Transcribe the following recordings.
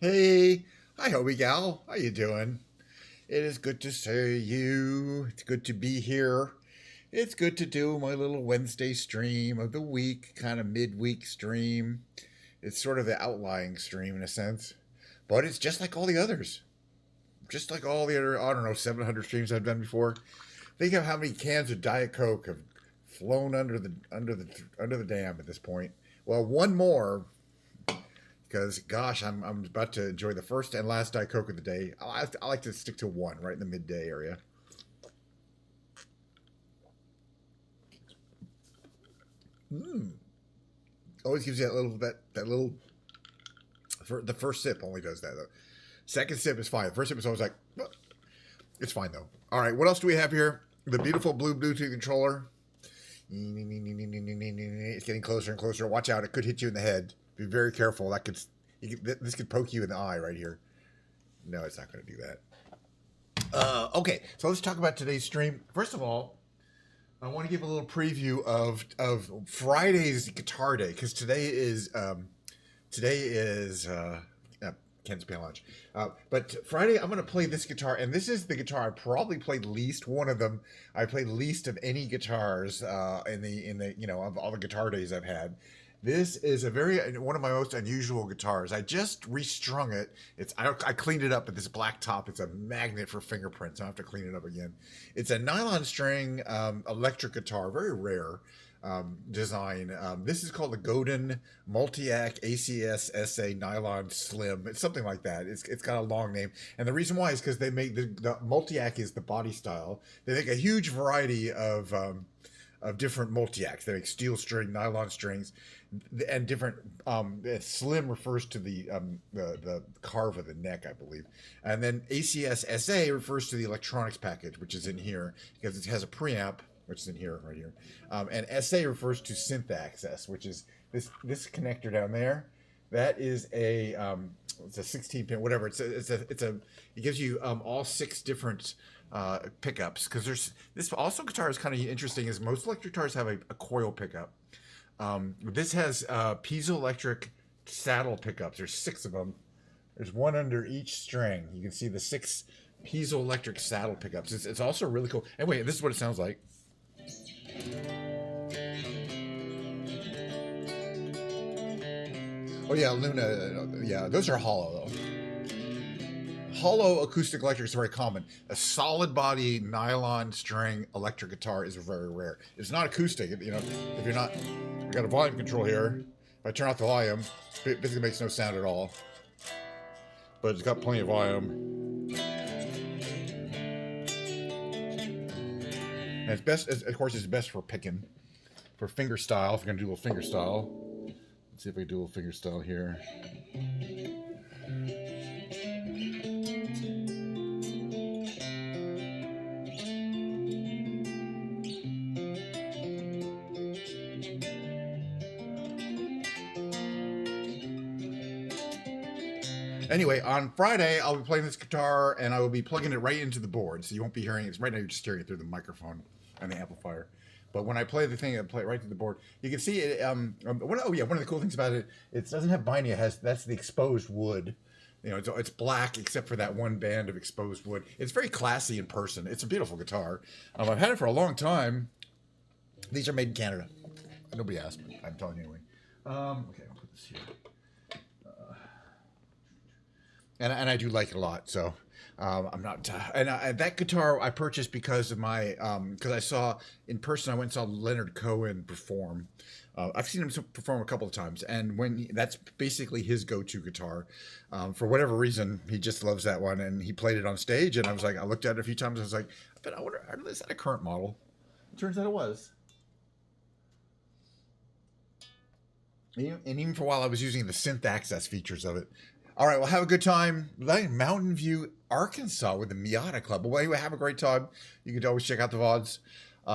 Hey, hi Hobie Gal, how you doing? It is good to see you. It's good to be here. It's good to do my little Wednesday stream of the week, kind of midweek stream. It's sort of the outlying stream in a sense, but it's just like all the others. Just like all the other, I don't know, 700 streams I've done before. Think of how many cans of Diet Coke have flown under the dam at this point. Well, one more because gosh, I'm about to enjoy the first and last Diet Coke of the day. I like to stick to one right in the midday area. Mm. Always gives you that little. The first sip only does that though. Second sip is fine. The first sip is always like, "Well, it's fine though. All right, what else do we have here? The beautiful blue Bluetooth controller. It's getting closer and closer. Watch out! It could hit you in the head. Be very careful. This could poke you in the eye right here. No, it's not going to do that. Okay, so let's talk about today's stream. First of all, I want to give a little preview of Friday's guitar day because today is Ken's Piano Lounge. But Friday, I'm going to play this guitar, and this is the guitar I probably played least. One of them I played least of any guitars in the of all the guitar days I've had. This is one of my most unusual guitars. I just restrung it. I cleaned it up with this black top. It's a magnet for fingerprints. I have to clean it up again. It's a nylon string electric guitar, very rare design. This is called the Godin Multiac ACS SA Nylon Slim. It's something like that. It's got a long name, and the reason why is because they make the Multiac is the body style. They make a huge variety of different multiacs. They make steel string, nylon strings, and different. Slim refers to the carve of the neck, I believe, and then ACS SA refers to the electronics package, which is in here because it has a preamp, which is in here, right here, and SA refers to synth access, which is this connector down there. That is it's a 16 pin, whatever. It gives you all six different pickups because this also guitar is kind of interesting. Is most electric guitars have a coil pickup. This has piezoelectric saddle pickups. There's six of them. There's one under each string. You can see the six piezoelectric saddle pickups. It's also really cool. Anyway, this is what it sounds like. Oh yeah, Luna. Yeah, those are hollow though. Hollow acoustic electric is very common. A solid body nylon string electric guitar is very rare. It's not acoustic. If you're not, we got a volume control here. If I turn off the volume, it basically makes no sound at all. But it's got plenty of volume. And it's best, of course, it's best for picking, for finger style. If you're gonna do a little finger style, let's see if we do a little finger style here. Anyway, on Friday, I'll be playing this guitar, and I will be plugging it right into the board, so you won't be hearing it. Right now, you're just hearing it through the microphone and the amplifier. But when I play the thing, I play it right to the board. You can see it. One of the cool things about it, it doesn't have binding. That's the exposed wood. It's black except for that one band of exposed wood. It's very classy in person. It's a beautiful guitar. I've had it for a long time. These are made in Canada. Nobody asked me. I'm telling you anyway. Okay, I'll put this here. And I do like it a lot. So I'm not. And that guitar I purchased because of because I saw in person. I went and saw Leonard Cohen perform. I've seen him perform a couple of times, and that's basically his go-to guitar. For whatever reason, he just loves that one, and he played it on stage. And I looked at it a few times. I was like, I wonder, is that a current model? It turns out it was. And even for a while, I was using the synth access features of it. All right, well, have a good time. Mountain View, Arkansas with the Miata Club. Well, anyway, have a great time. You can always check out the VODs.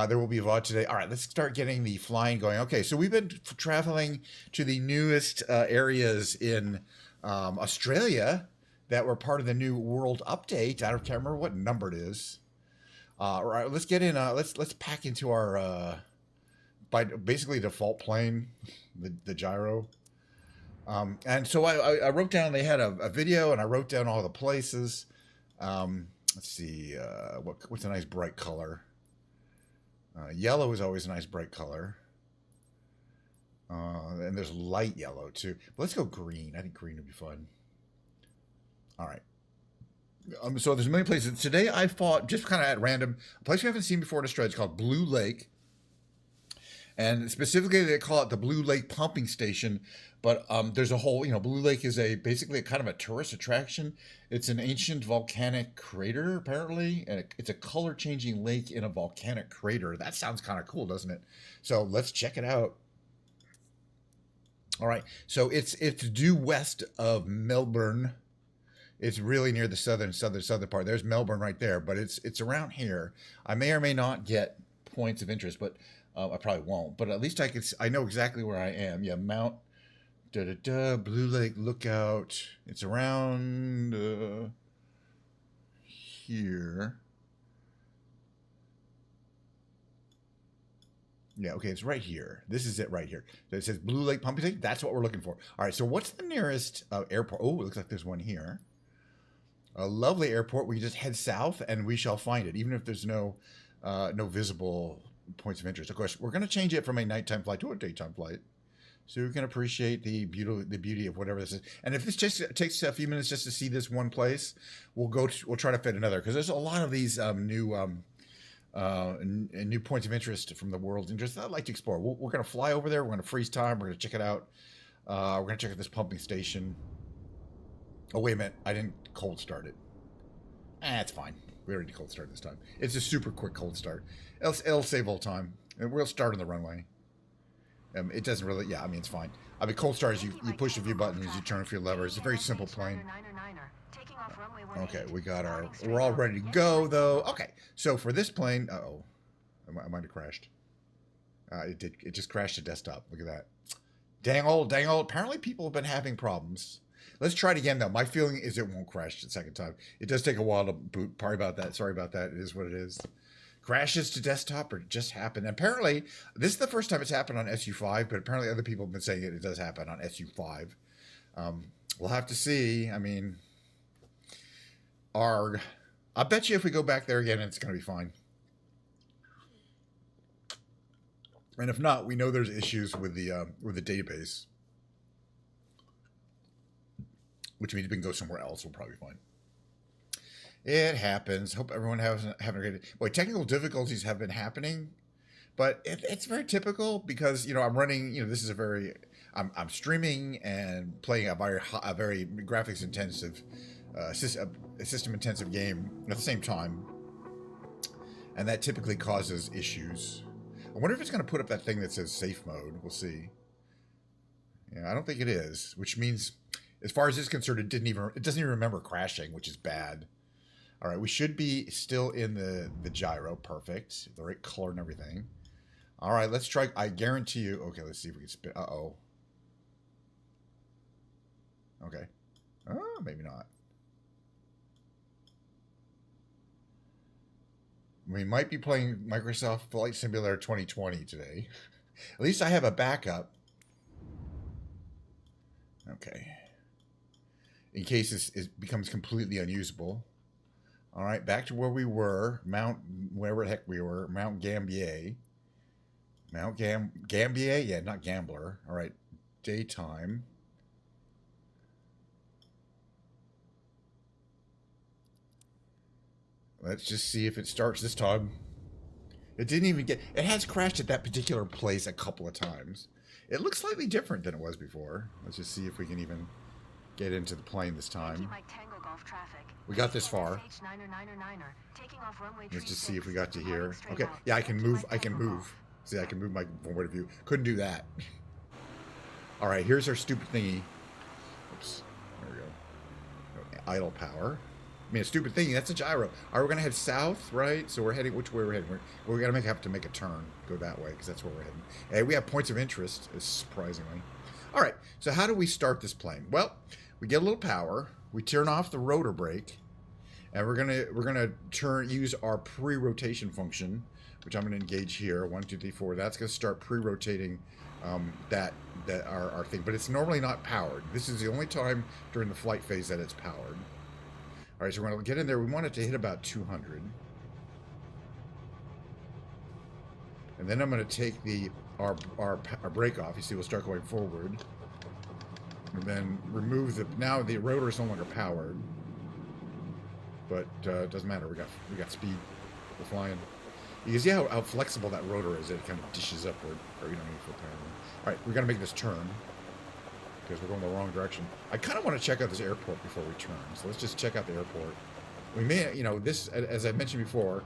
There will be a VOD today. All right, let's start getting the flying going. Okay, so we've been traveling to the newest areas in Australia that were part of the new World Update. I can't remember what number it is. All right, let's get in. Let's pack into our by basically default plane, the gyro. And so I wrote down, they had a video, and I wrote down all the places. Let's see, what's a nice bright color? Yellow is always a nice bright color. And there's light yellow too. Let's go green. I think green would be fun. All right. So there's many places. Today I fought, just kind of at random, a place we haven't seen before in Australia. It's called Blue Lake. And specifically, they call it the Blue Lake Pumping Station. But there's a whole, Blue Lake is basically a kind of a tourist attraction. It's an ancient volcanic crater, apparently. And it's a color-changing lake in a volcanic crater. That sounds kind of cool, doesn't it? So let's check it out. All right. So it's due west of Melbourne. It's really near the southern part. There's Melbourne right there. But it's around here. I may or may not get points of interest, but I probably won't, but at least I know exactly where I am. Yeah, Mount Blue Lake Lookout. It's around here. Yeah, okay, it's right here. This is it right here. So it says Blue Lake Pumping Station. That's what we're looking for. All right, so what's the nearest airport? Oh, it looks like there's one here. A lovely airport. We just head south, and we shall find it, even if there's no visible points of interest. Of course, we're going to change it from a nighttime flight to a daytime flight, so we can appreciate the beauty of whatever this is. And if this just takes a few minutes just to see this one place, we'll try to fit another, because there's a lot of these new points of interest from the world's interest that I'd like to explore. We're going to fly over there. We're going to freeze time. We're going to check it out. We're going to check out this pumping station. Oh, wait a minute. I didn't cold start it. It's fine. We already cold start this time. It's a super quick cold start. It'll save all time. And we'll start on the runway. It doesn't really, yeah, I mean, it's fine. I mean, cold start is you push a few buttons, you turn a few levers. It's a very simple plane. Okay, we're all ready to go, though. Okay, so for this plane, uh-oh. I might have crashed. It just crashed the desktop. Look at that. Dang old. Apparently people have been having problems. Let's try it again, though. My feeling is it won't crash the second time. It does take a while to boot. Sorry about that. It is what it is. Crashes to desktop or just happened. Apparently, this is the first time it's happened on SU5, but apparently other people have been saying it does happen on SU5. We'll have to see. I mean, I bet you if we go back there again, it's going to be fine. And if not, we know there's issues with the database, which means we can go somewhere else. We'll probably be fine. It happens. Hope everyone having a great day. Boy, technical difficulties have been happening, but it's very typical because, I'm running, this is I'm streaming and playing a very graphics intensive, system intensive game at the same time. And that typically causes issues. I wonder if it's going to put up that thing that says safe mode. We'll see. Yeah, I don't think it is, which means, as far as it's concerned, it doesn't even remember crashing, which is bad. All right, we should be still in the gyro. Perfect. The right color and everything. All right, let's try. I guarantee you. Okay, let's see if we can spin. Uh-oh. Okay. Oh, maybe not. We might be playing Microsoft Flight Simulator 2020 today. At least I have a backup. Okay. In case it becomes completely unusable. All right, back to where we were. Wherever the heck we were. Mount Gambier. Gambier? Yeah, not Gambler. All right, daytime. Let's just see if it starts this time. It didn't even it has crashed at that particular place a couple of times. It looks slightly different than it was before. Let's just see if we can even get into the plane this time. We got this far. Let's just see if we got to here. Okay, yeah, I can move. See, I can move my point of view. Couldn't do that. All right, here's our stupid thingy. Oops, there we go. Idle power. I mean, a stupid thingy, that's a gyro. All right, we're going to head south, right? So we're heading, which way we're heading? We're going to have to make a turn, go that way, because that's where we're heading. Hey, we have points of interest, surprisingly. All right, so how do we start this plane? Well, we get a little power. We turn off the rotor brake, and we're gonna use our pre-rotation function, which I'm going to engage here. 1, 2, 3, 4. That's going to start pre-rotating that our thing, but it's normally not powered. This is the only time during the flight phase that it's powered. All right, so we're going to get in there. We want it to hit about 200. And then I'm going to take our brake off. You see, we'll start going forward. And then remove now the rotor is no longer powered. But it doesn't matter. We got speed. We're flying. You can see how flexible that rotor is. It kind of dishes upward. Or you don't need full power. All right, we're going to make this turn. Because we're going the wrong direction. I kind of want to check out this airport before we turn. So let's just check out the airport. We may, this, as I mentioned before,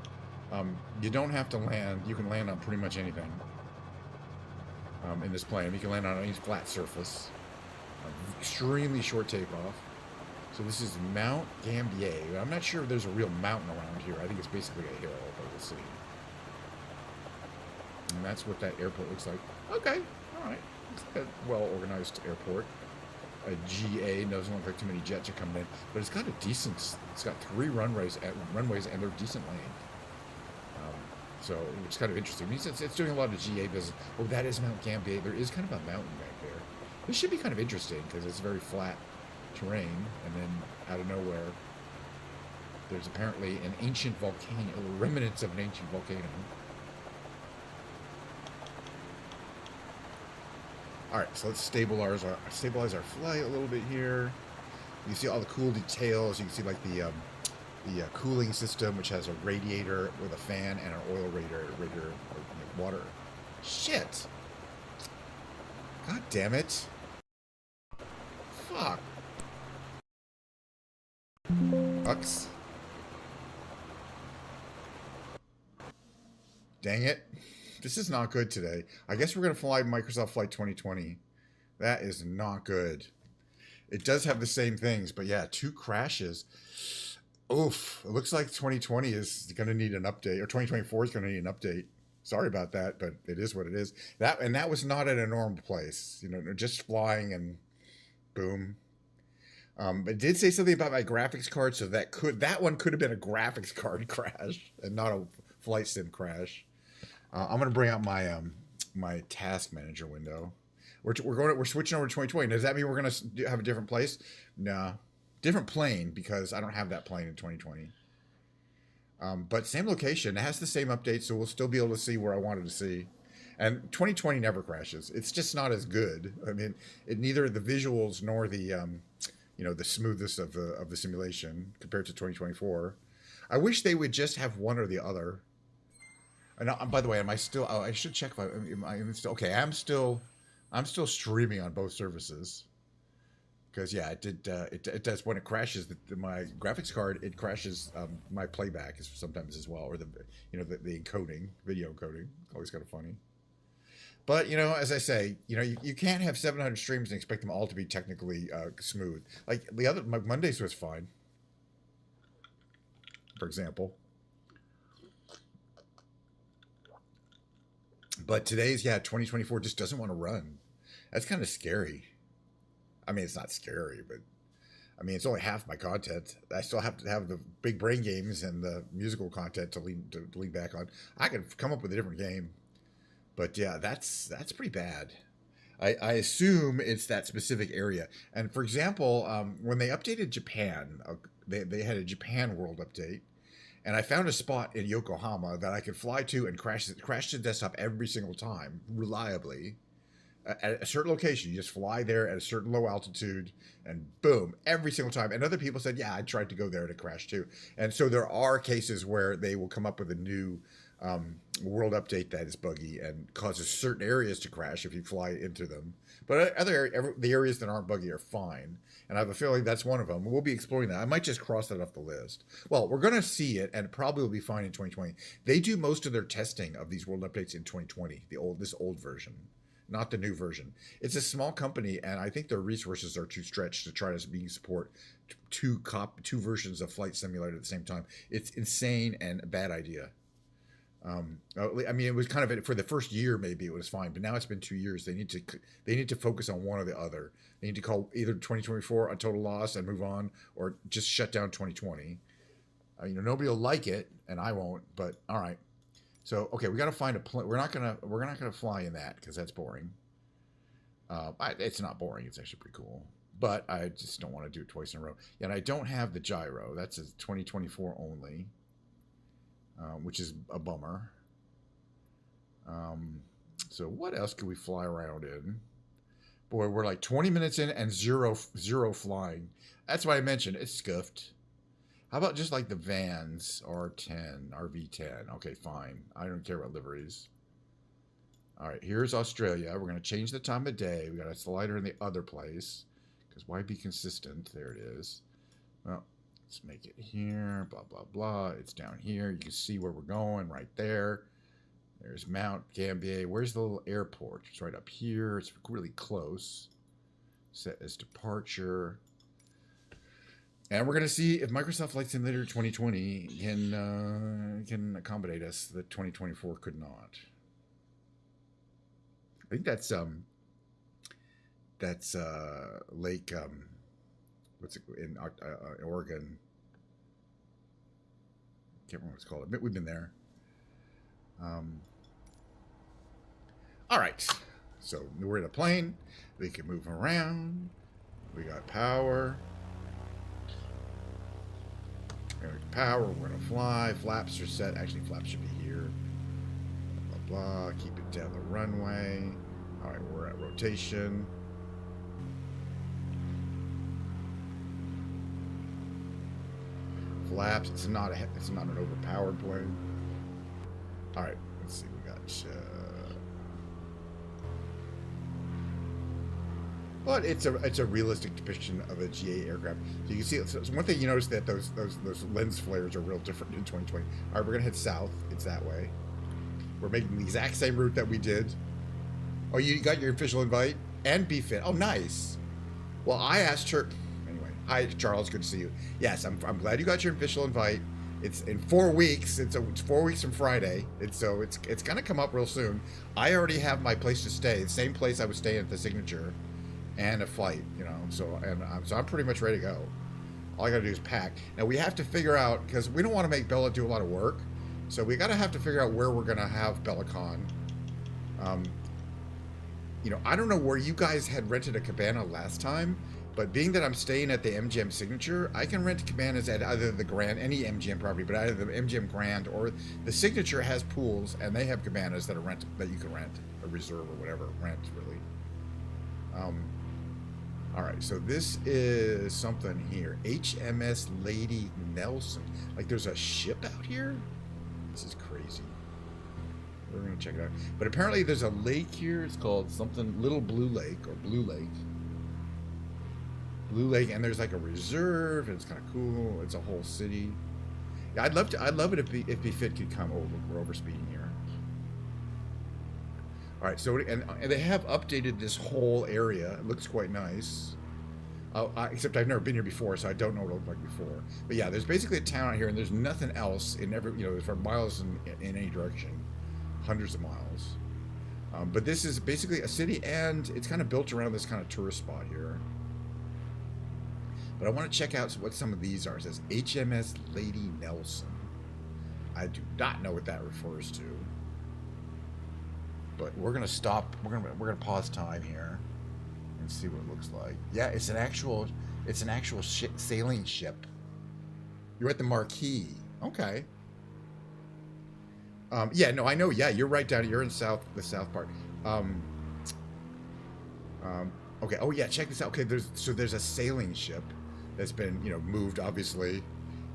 you don't have to land. You can land on pretty much anything in this plane. You can land on any flat surface. Extremely short takeoff. So this is Mount Gambier. I'm not sure if there's a real mountain around here. I think it's basically a hill, but we'll see. And that's what that airport looks like. Okay, all right. Looks like a well-organized airport. A GA doesn't look like too many jets are coming in, but it's got a decent. It's got 3 runways, and they're decent length. So it's kind of interesting. I mean, it's doing a lot of GA business. Oh, that is Mount Gambier. There is kind of a mountain back there. This should be kind of interesting because it's very flat terrain, and then out of nowhere, there's apparently an ancient volcano, remnants of an ancient volcano. All right, so let's stabilize our flight a little bit here. You can see all the cool details. You can see like the cooling system, which has a radiator with a fan and an oil radiator or water. Shit! God damn it! Fuck! Ux. Dang it. This is not good today. I guess we're going to fly Microsoft Flight 2020. That is not good. It does have the same things, but yeah, 2 crashes. Oof. It looks like 2020 is going to need an update, or 2024 is going to need an update. Sorry about that, but it is what it is. That was not at a normal place. Just flying and boom. It did say something about my graphics card, so that one could have been a graphics card crash and not a flight sim crash. I'm going to bring out my my task manager window. We're switching over to 2020. Does that mean we're going to have a different place? No, different plane, because I don't have that plane in 2020. But same location. It has the same update, so we'll still be able to see where I wanted to see. And 2020 never crashes. It's just not as good. I mean, neither the visuals nor the the smoothness of the simulation compared to 2024. I wish they would just have one or the other. And by the way, am I still? Oh, I should check if I'm still okay. I'm still streaming on both services. Because yeah, it does when it crashes my graphics card. It crashes my playback sometimes as well, or the encoding, video encoding. Always kind of funny. But as I say, you can't have 700 streams and expect them all to be technically smooth. Like Mondays was fine, for example. But today's 2024 just doesn't want to run. That's kind of scary. I mean, it's not scary, but I mean, it's only half my content. I still have to have the big brain games and the musical content to lean back on. I could come up with a different game, but yeah, that's pretty bad. I assume it's that specific area. And for example, when they updated Japan, they had a Japan World update, and I found a spot in Yokohama that I could fly to and crash the desktop every single time reliably. At a certain location, you just fly there at a certain low altitude, and boom, every single time. And other people said, yeah, I tried to go there to crash too. And so there are cases where they will come up with a new world update that is buggy and causes certain areas to crash if you fly into them. But the areas that aren't buggy are fine. And I have a feeling that's one of them. We'll be exploring that. I might just cross that off the list. Well, we're going to see it, and it probably will be fine in 2020. They do most of their testing of these world updates in 2020, this old version. Not the new version. It's a small company, and I think their resources are too stretched to try to support two versions of Flight Simulator at the same time. It's insane and a bad idea. I mean, it was kind of for the first year maybe it was fine, but now it's been 2 years. They need to focus on one or the other. They need to call either 2024 a total loss and move on, or just shut down 2020. Nobody will like it, and I won't. But all right. So okay, we got to find a plane. We're not gonna fly in that because that's boring. It's not boring. It's actually pretty cool. But I just don't want to do it twice in a row. And I don't have the gyro. That's a 2024 only, which is a bummer. So what else could we fly around in? Boy, we're like 20 minutes in and zero flying. That's why I mentioned it's scuffed. How about just like the vans, RV10? Okay, fine. I don't care about liveries. All right, here's Australia. We're going to change the time of day. We got a slider in the other place because why be consistent? There it is. Well, let's make it here. Blah, blah, blah. It's down here. You can see where we're going right there. There's Mount Gambier. Where's the little airport? It's right up here. It's really close. Set as departure. And we're going to see if Microsoft Flight Simulator 2020 can accommodate us that 2024 could not. I think that's Lake what's it in Oregon? Can't remember what it's called. We've been there. All right, so we're in a plane. We can move around. We got power. Power. We're gonna fly. Flaps are set. Actually, flaps should be here. Blah blah blah. Keep it down the runway. All right, we're at rotation. Flaps. It's not an overpowered plane. All right, let's see. We got. But it's a realistic depiction of a GA aircraft. So you can see. So one thing you notice that those lens flares are real different in 2020. All right, we're gonna head south. It's that way. We're making the exact same route that we did. Oh, you got your official invite and BFIT. Oh, nice. Well, I asked her. Anyway, hi Charles. Good to see you. Yes, I'm glad you got your official invite. It's in 4 weeks. It's 4 weeks from Friday. So it's gonna come up real soon. I already have my place to stay. The same place I was staying at the Signature. And a flight, you know, so I'm pretty much ready to go. All I gotta do is pack. Now we have to figure out, because we don't want to make Bella do a lot of work, so we gotta have to figure out where we're gonna have BellaCon. You know, I don't know where you guys had rented a cabana last time, but being that I'm staying at the MGM Signature, I can rent cabanas at either the Grand, any MGM property, but either the MGM Grand or the Signature has pools, and they have cabanas that are that you can rent, a reserve or whatever, rent really. All right, so this is something here. HMS Lady Nelson. Like there's a ship out here? This is crazy. We're gonna check it out. But apparently there's a lake here. It's called something Little Blue Lake or Blue Lake. Blue Lake, and there's like a reserve, and it's kind of cool. It's a whole city. Yeah, I'd love it if BFIT could come. Oh, look, we're over speeding here. All right, so and they have updated this whole area. It looks quite nice. Except I've never been here before, so I don't know what it looked like before. But yeah, there's basically a town out here, and there's nothing else in every, you know, for miles in any direction, hundreds of miles. But this is basically a city, and it's kind of built around this kind of tourist spot here. But I want to check out what some of these are. It says HMS Lady Nelson. I do not know what that refers to. But we're gonna stop. We're gonna pause time here and see what it looks like. Yeah, it's an actual sailing ship. You're at the Marquis. Okay. Yeah, no, I know. Yeah, you're right down. You're in the south part. Okay. Oh yeah, check this out. Okay, there's a sailing ship that's been, you know, moved obviously,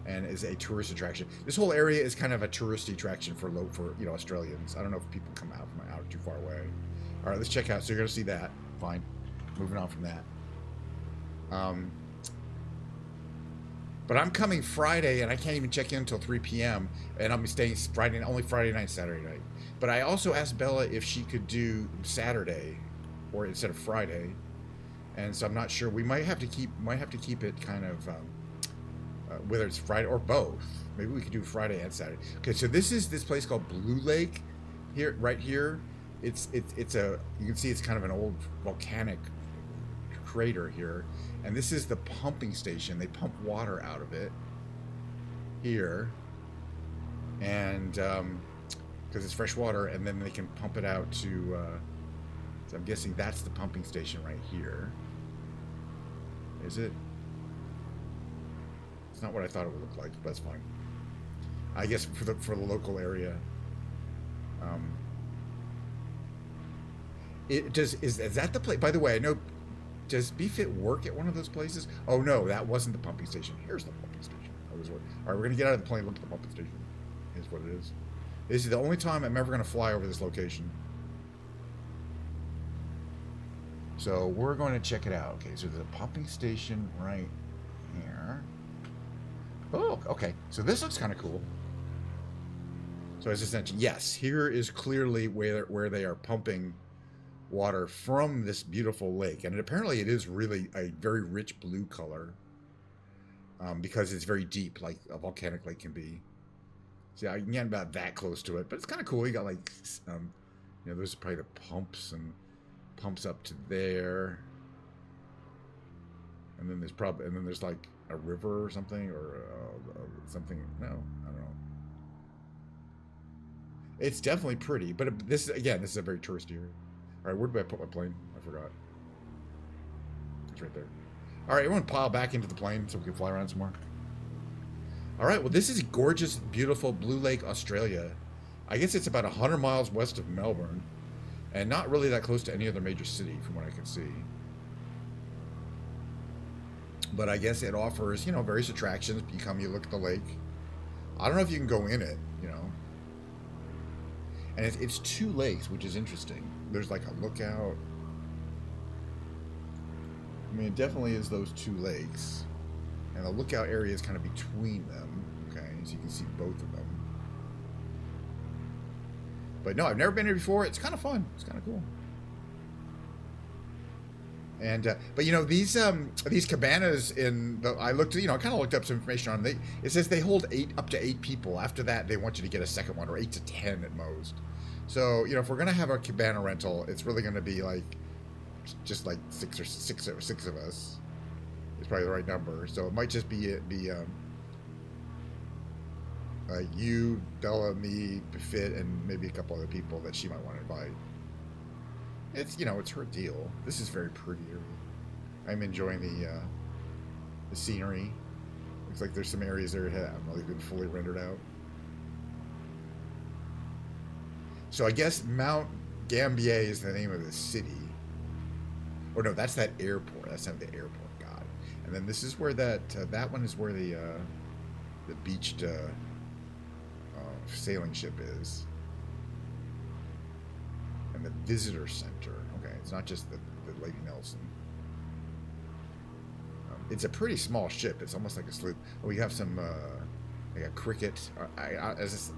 and is a tourist attraction. This whole area is kind of a touristy attraction for you know, Australians. I don't know if people come out too far away. All right, let's check out. So you're gonna see that. Fine. Moving on from that. But I'm coming Friday, and I can't even check in until 3 p.m. and I'll be staying only Friday night, Saturday night. But I also asked Bella if she could do Saturday, or instead of Friday. And so I'm not sure. We might have to keep it kind of whether it's Friday or both. Maybe we could do Friday and Saturday. Okay, so this is this place called Blue Lake, here, right here. It's you can see it's kind of an old volcanic crater here, and this is the pumping station. They pump water out of it here, and because it's fresh water, and then they can pump it out to. So I'm guessing that's the pumping station right here. Is it? It's not what I thought it would look like, but that's fine. I guess for the local area. Is that the place? By the way, I know. Does BFit work at one of those places? Oh no, that wasn't the pumping station. Here's the pumping station. All right, we're gonna get out of the plane. Look at the pumping station. Is what it is. This is the only time I'm ever gonna fly over this location. So we're going to check it out. Okay, so there's a pumping station right here. Oh, okay. So this looks kind of cool. So as I mentioned, yes, here is clearly where they are pumping water from this beautiful lake, and apparently it is really a very rich blue color, because it's very deep, like a volcanic lake can be. See, I can get about that close to it, but it's kind of cool. You got like, those are probably the pumps and pumps up to there, and then there's like a river or something, or something. No, I don't know. It's definitely pretty, but this is a very touristy area. All right, where did I put my plane? I forgot. It's right there. All right, everyone pile back into the plane so we can fly around some more. All right, well, this is gorgeous, beautiful Blue Lake, Australia. I guess it's about 100 miles west of Melbourne, and not really that close to any other major city from what I can see. But I guess it offers, various attractions. You look at the lake. I don't know if you can go in it, And it's two lakes, which is interesting. There's like a lookout. I mean, it definitely is those two lakes. And the lookout area is kind of between them. Okay, so you can see both of them. But no, I've never been here before. It's kind of fun. It's kind of cool. And but these cabanas I looked, kind of looked up some information on them. It says they hold up to 8 people. After that, they want you to get a second one, or 8 to 10 at most. So if we're gonna have a cabana rental, it's really gonna be like just like six of us. It's probably the right number. So it might just be you, Bella, me, Fit, and maybe a couple other people that she might want to invite. It's it's her deal. This is very pretty area. I'm enjoying the scenery. Looks like there's some areas there that haven't really been fully rendered out. So I guess Mount Gambier is the name of the city. Or no, that's that airport. That's not the airport. God. And then this is where that one is where the beached sailing ship is. And the visitor center. Okay, it's not just the Lady Nelson. It's a pretty small ship. It's almost like a sloop. Oh, we have some like a cricket.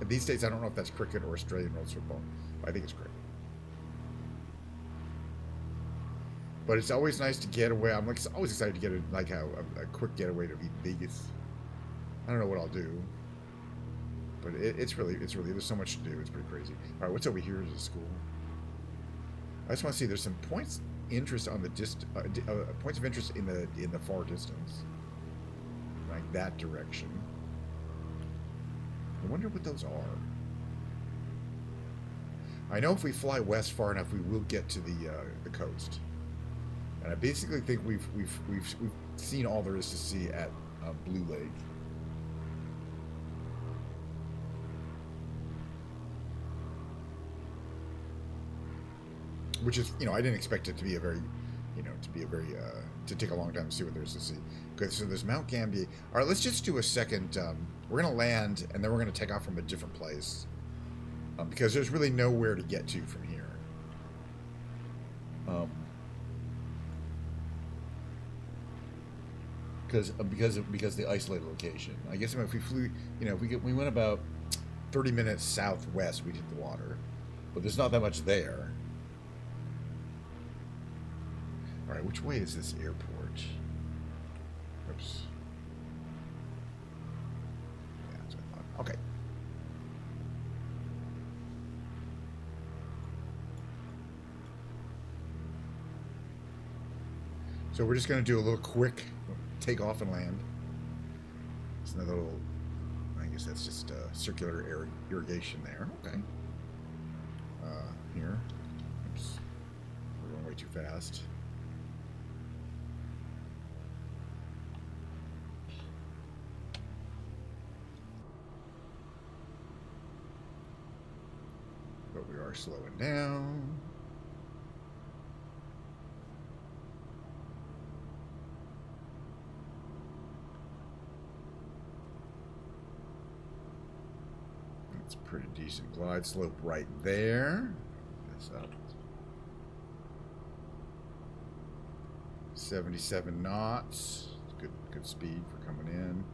These days, I don't know if that's cricket or Australian rules football. But I think it's cricket. But it's always nice to get away. I'm always excited to get a quick getaway to Vegas. I don't know what I'll do, but it's really there's so much to do. It's pretty crazy. All right, what's over here is a school. I just want to see. There's some points interest on the points of interest in the far distance, like that direction. I wonder what those are. I know if we fly west far enough, we will get to the coast. And I basically think we've seen all there is to see at Blue Lake. Which is, I didn't expect it to be a very, to take a long time to see what there's to see. Okay, so there's Mount Gambier. All right, let's just do a second. We're going to land, and then we're going to take off from a different place. Because there's really nowhere to get to from here. Because the isolated location. I guess if we flew, we went about 30 minutes southwest, we'd hit the water. But there's not that much there. All right, which way is this airport? Oops. Yeah, that's what I thought. Okay. So we're just going to do a little quick take off and land. It's another little, I guess that's just circular irrigation there. Okay. here. Oops. We're going way too fast. But we are slowing down. That's a pretty decent glide slope right there. That's up. 77 knots. Good speed for coming in.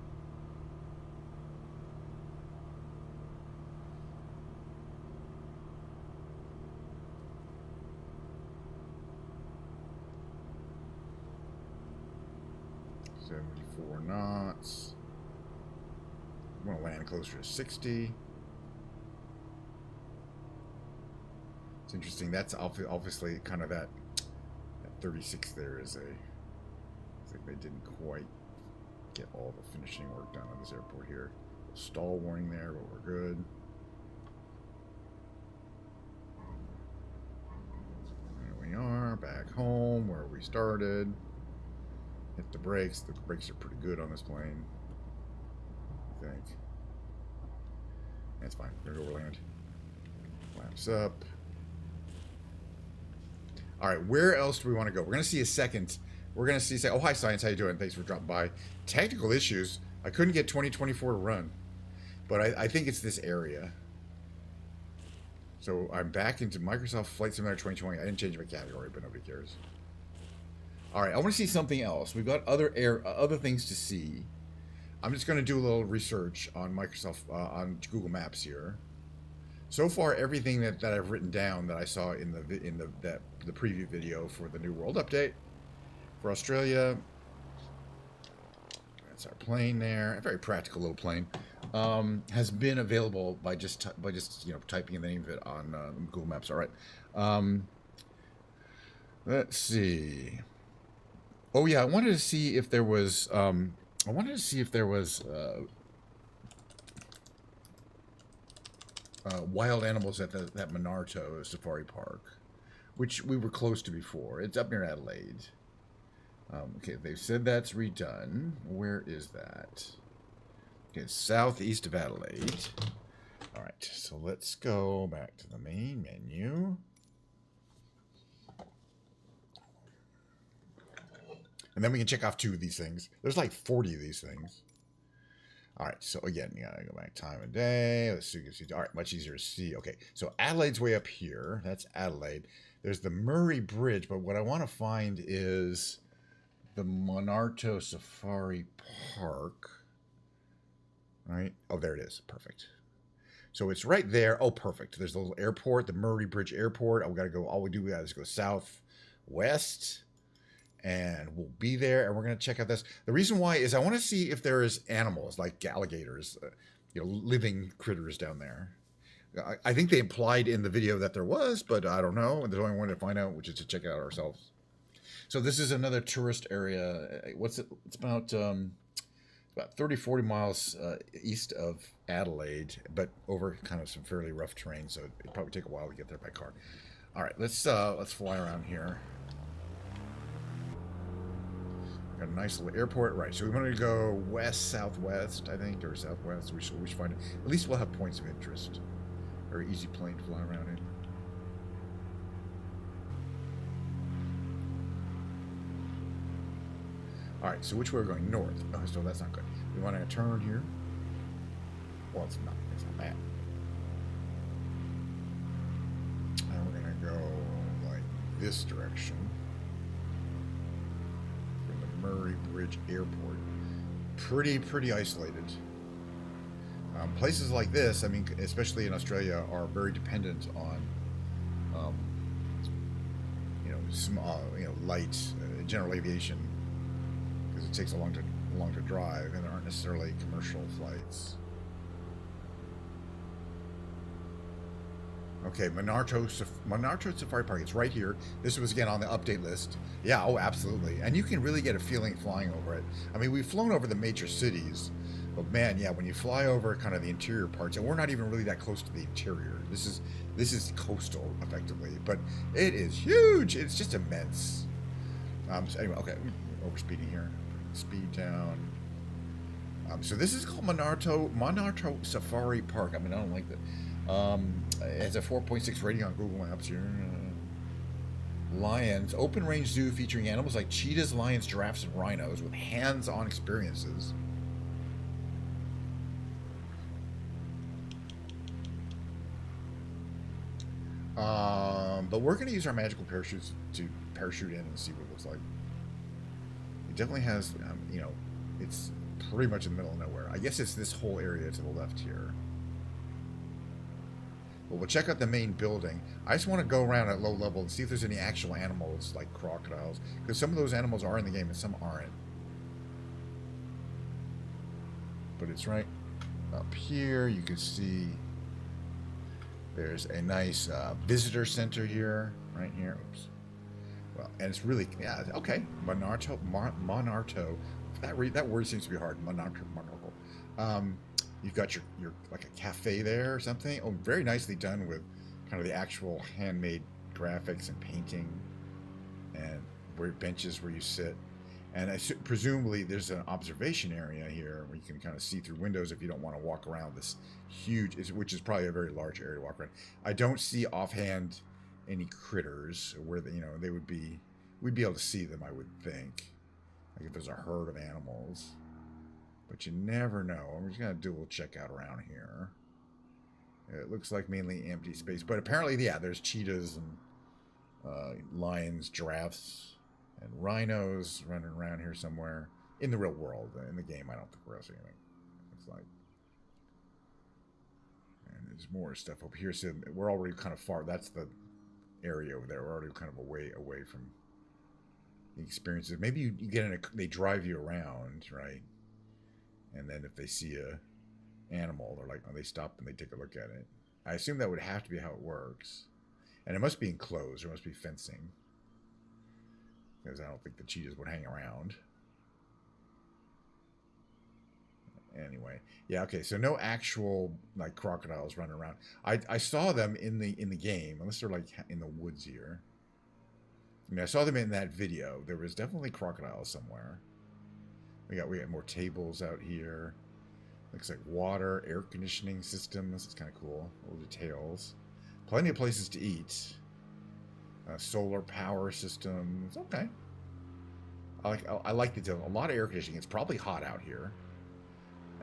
.4 knots. I'm going to land closer to 60. It's interesting. That's obviously kind of that 36 there is I think they didn't quite get all the finishing work done on this airport here. Stall warning there, but we're good. There we are, back home where we started. Hit the brakes. The brakes are pretty good on this plane, I think. That's fine. We're gonna overland. Flaps up. All right, where else do we want to go? We're gonna see a second. We're gonna see. Oh, hi, Science. How you doing? Thanks for dropping by. Technical issues. I couldn't get 2024 to run, but I think it's this area. So I'm back into Microsoft Flight Simulator 2020. I didn't change my category, but nobody cares. All right, I want to see something else. We've got other things to see. I'm just going to do a little research on Microsoft on Google Maps here. So far, everything that I've written down that I saw in the preview video for the New World Update for Australia. That's our plane there, a very practical little plane. Has been available by just typing in the name of it on Google Maps. All right. Let's see. Oh yeah, I wanted to see if there was wild animals at that Monarto Safari Park, which we were close to before. It's up near Adelaide. Okay, they've said that's redone. Where is that? Okay, southeast of Adelaide. All right, so let's go back to the main menu. And then we can check off 2 of these things. There's like 40 of these things. All right, so again, you gotta go back time of day. Let's see. All right, much easier to see. Okay, so Adelaide's way up here. That's Adelaide. There's the Murray Bridge, but what I want to find is the Monarto Safari Park. All right. Oh, there it is. Perfect. So it's right there. Oh, perfect. There's a little airport, the Murray Bridge Airport. Oh, we gotta go. All we got is go southwest. And we'll be there, and we're going to check out this. The reason why is I want to see if there is animals like alligators, living critters down there. I think they implied in the video that there was, but I don't know. There's only one to find out, which is to check it out ourselves. So this is another tourist area. What's it? It's about 30, 40 miles east of Adelaide, but over kind of some fairly rough terrain. So it'd probably take a while to get there by car. All right, let's fly around here. Got a nice little airport, right? So we want to go west, southwest, I think, or southwest. We should find it. At least we'll have points of interest. Very easy plane to fly around in. All right, so which way we're going? North. Oh, so that's not good. We want to turn here. Well, it's not. It's not bad. And we're gonna go like this direction. Murray Bridge Airport. Pretty isolated. Places like this, I mean, especially in Australia, are very dependent on, light general aviation, because it takes a long to drive, and there aren't necessarily commercial flights. Okay, Monarto Safari Park. It's right here. This was, again, on the update list. Yeah, oh, absolutely. And you can really get a feeling flying over it. I mean, we've flown over the major cities, But man, yeah, when you fly over kind of the interior parts, and we're not even really that close to the interior. This is coastal effectively, but it is huge. It's just immense. So anyway, okay, overspeeding here. Speed down. So this is called Monarto Safari Park. I mean, I don't like that. It has a 4.6 rating on Google Maps here. Lions, open range zoo featuring animals like cheetahs, lions, giraffes, and rhinos with hands-on experiences. But we're going to use our magical parachutes to parachute in and see what it looks like. It definitely has, it's pretty much in the middle of nowhere. I guess it's this whole area to the left here. But we'll check out the main building. I just want to go around at low level and see if there's any actual animals like crocodiles, because some of those animals are in the game and some aren't. But it's right up here. You can see there's a nice visitor center here, right here. Oops. Well, and it's really, yeah, okay. Monarto. That word seems to be hard. Monarto. You've got your like a cafe there or something. Oh, very nicely done with kind of the actual handmade graphics and painting, and benches where you sit. And presumably there's an observation area here where you can kind of see through windows if you don't want to walk around this huge, which is probably a very large area to walk around. I don't see offhand any critters where we'd be able to see them, I would think, like if there's a herd of animals. But you never know. I'm just gonna do a little check out around here. It looks like mainly empty space, but apparently, yeah, there's cheetahs and lions, giraffes, and rhinos running around here somewhere in the real world. In the game, I don't think we're seeing anything. It's like, and there's more stuff up here. So we're already kind of far. That's the area over there. We're already kind of away from the experiences. Maybe you get in they drive you around, right? And then if they see a animal, they're like, oh, they stop and they take a look at it. I assume that would have to be how it works. And it must be enclosed. There must be fencing. Because I don't think the cheetahs would hang around. Anyway. Yeah, okay. So no actual like crocodiles running around. I saw them in the game, unless they're like in the woods here. I mean, I saw them in that video. There was definitely crocodiles somewhere. We got more tables out here. Looks like water, air conditioning systems. It's kind of cool. Little details. Plenty of places to eat. Solar power systems. Okay. I like the detail. A lot of air conditioning. It's probably hot out here.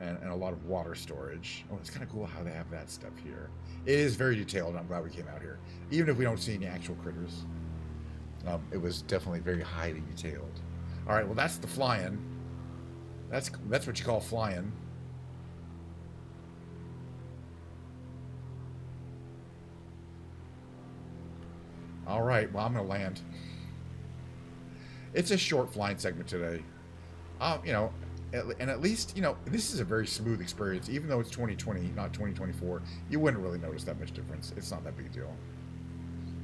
And a lot of water storage. Oh, it's kind of cool how they have that stuff here. It is very detailed, and I'm glad we came out here. Even if we don't see any actual critters. It was definitely very highly detailed. All right, well, that's the flying. That's what you call flying. All right, well, I'm going to land. It's a short flying segment today. And at least, this is a very smooth experience. Even though it's 2020, not 2024, you wouldn't really notice that much difference. It's not that big a deal.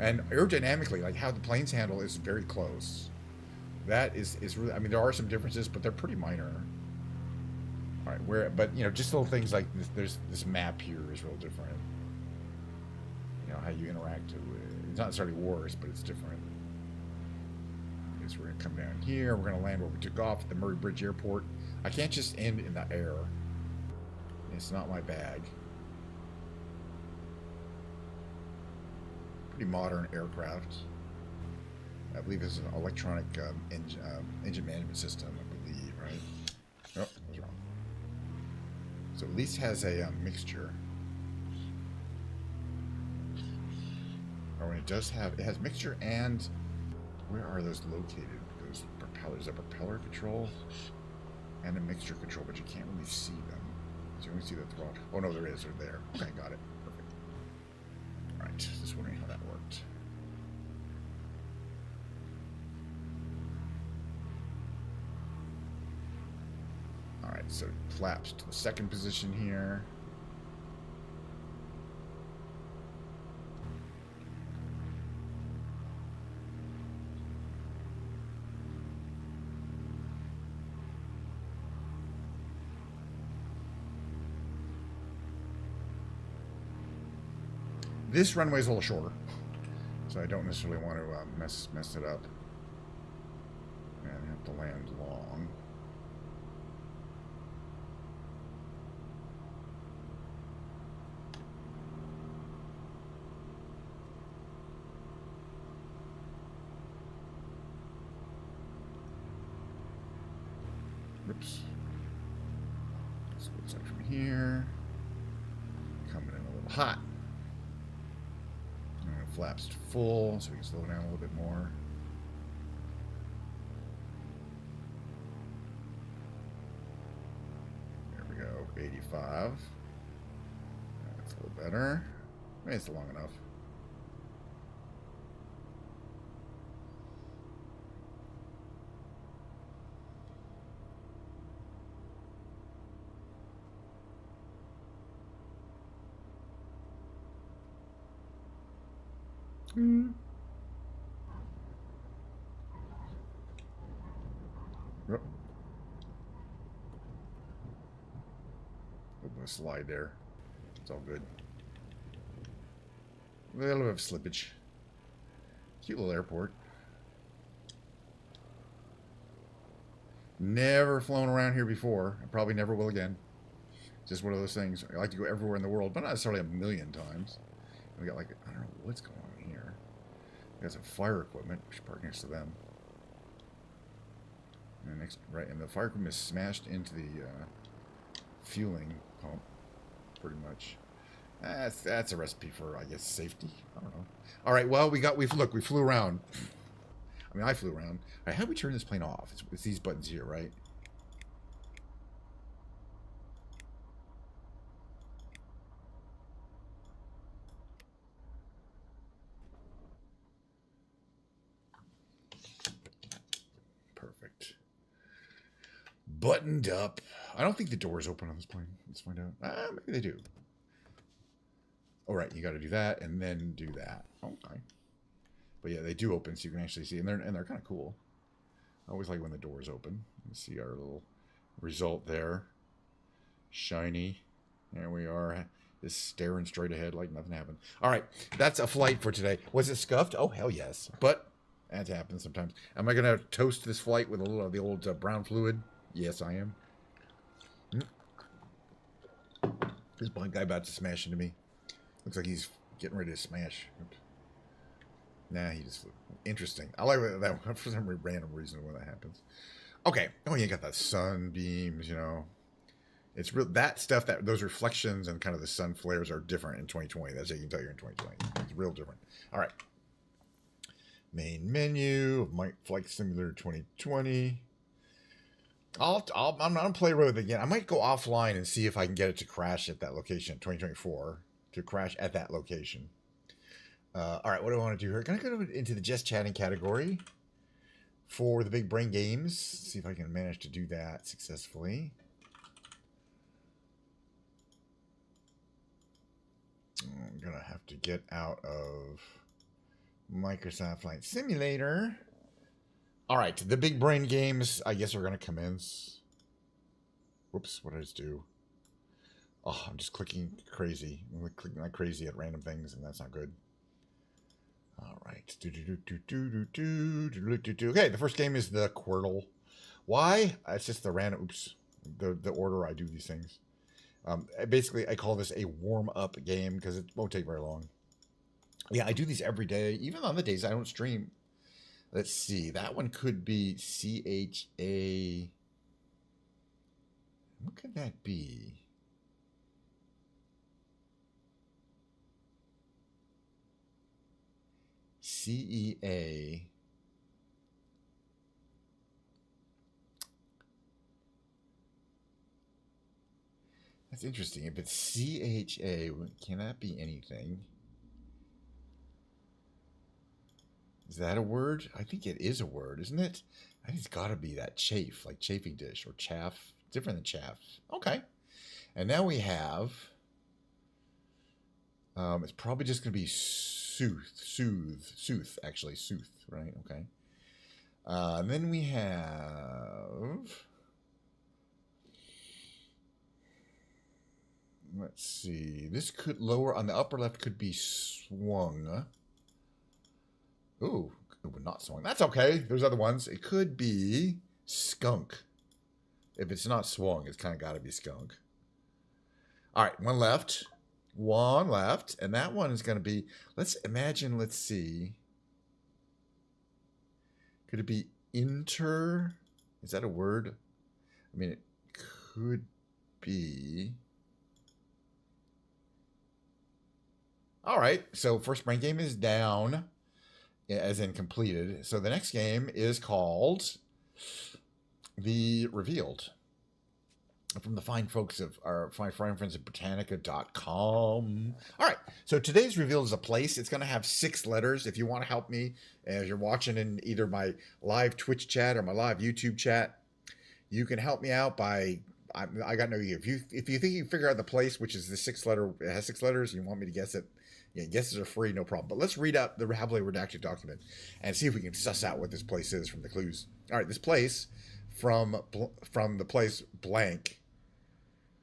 And aerodynamically, like how the planes handle is very close. That is really, I mean, there are some differences, but they're pretty minor. All right, but just little things like this, there's this map here is real different. How you interact with it. It's not necessarily worse, but it's different. Okay, so we're gonna come down here. We're gonna land where we took off at the Murray Bridge Airport. I can't just end in the air. It's not my bag. Pretty modern aircraft. I believe it's an electronic engine management system, I believe, right? Oh, I was wrong. So at least has a mixture. Oh, and it has mixture and where are those located? Those propellers, a propeller control and a mixture control, but you can't really see them. So you only see the throttle. Oh no, there is. They're there. Okay, got it. Perfect. All right, just wondering how that worked. All right, so flaps to the second position here. This runway is a little shorter, so I don't necessarily want to mess it up and have to land long. Oops. Let's go start from here. Coming in a little hot. And flaps to full, so we can slow down a little bit more. There we go, 85. That's a little better. Maybe it's long enough. Yep. A slide there. It's all good. A little bit of slippage. Cute little airport. Never flown around here before. I probably never will again. Just one of those things. I like to go everywhere in the world, but not necessarily a million times. We got like, I don't know what's going on here. We got some fire equipment. We should park next to them. And next, right, and the fire equipment is smashed into the fueling pump, pretty much. That's a recipe for, I guess, safety. I don't know. All right, well, we flew around. I mean, I flew around. All right, how do we turn this plane off? It's these buttons here, right? Perfect. Buttoned up. I don't think the doors open on this plane. Let's find out. Maybe they do. All right, you got to do that and then do that. Okay. But yeah, they do open, so you can actually see, and they're kind of cool. I always like when the doors open. You see our little result there. Shiny. There we are. Just staring straight ahead like nothing happened. All right, that's a flight for today. Was it scuffed? Oh, hell yes. But that happens sometimes. Am I going to toast this flight with a little of the old brown fluid? Yes, I am. This blind guy about to smash into me. Looks like he's getting ready to smash. Nah, he just... Interesting. I like that for some random reason when that happens. Okay. Oh, you got that sunbeams, you know. It's real... That stuff, those reflections and kind of the sun flares are different in 2020. That's how you can tell you're in 2020. It's real different. All right. Main menu. Flight Simulator 2020. I'm not going to play with it again. I might go offline and see if I can get it to crash at that location in 2024. To crash at that location. All right, what do I want to do here? Can I go into the just chatting category for the big brain games? See if I can manage to do that successfully. I'm going to have to get out of Microsoft Flight Simulator. All right, the big brain games, I guess we're going to commence. Whoops, what did I just do? Oh, I'm just clicking crazy. I'm clicking like crazy at random things, and that's not good. All right. Okay, the first game is the Quirtle. Why? It's just the random, oops, the order I do these things. Basically, I call this a warm-up game because it won't take very long. Yeah, I do these every day, even on the days I don't stream. Let's see. That one could be CHA. What could that be? CEA. That's interesting. If it's CHA, can that be anything? Is that a word? I think it is a word, isn't it? I think it's got to be that chafe, like chafing dish or chaff. Different than chaff. Okay. And now we have... it's probably just going to be Sooth, actually, Sooth, right? Okay. And then we have... Let's see. This could lower on the upper left could be swung. Ooh, not swung. That's okay. There's other ones. It could be skunk. If it's not swung, it's kind of got to be skunk. All right, one left. One left. And that one is going to be, let's imagine, let's see. Could it be inter? Is that a word? I mean, it could be. All right, so first brain game is down, as in completed. So the next game is called The Revealed, from the fine folks of our fine friends at Britannica.com. All right, so today's Revealed is a place. It's going to have 6 letters. If you want to help me, as you're watching in either my live Twitch chat or my live YouTube chat, you can help me out by, I got no you. If you think you can figure out the place, which is the 6 letter, it has 6 letters, you want me to guess it, yeah, guesses are free, no problem. But let's read out the heavily redacted document and see if we can suss out what this place is from the clues. All right, this place from the place blank.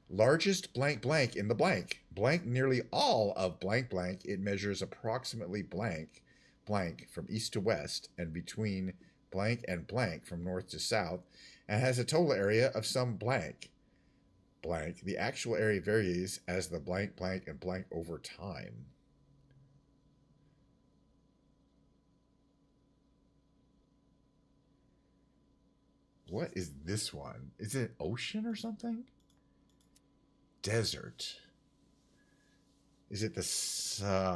Largest blank blank in the blank. Blank nearly all of blank blank. It measures approximately blank blank from east to west and between blank and blank from north to south, and has a total area of some blank blank. The actual area varies as the blank blank and blank over time. What is this one? Is it ocean or something? Desert. Is it the Sahara?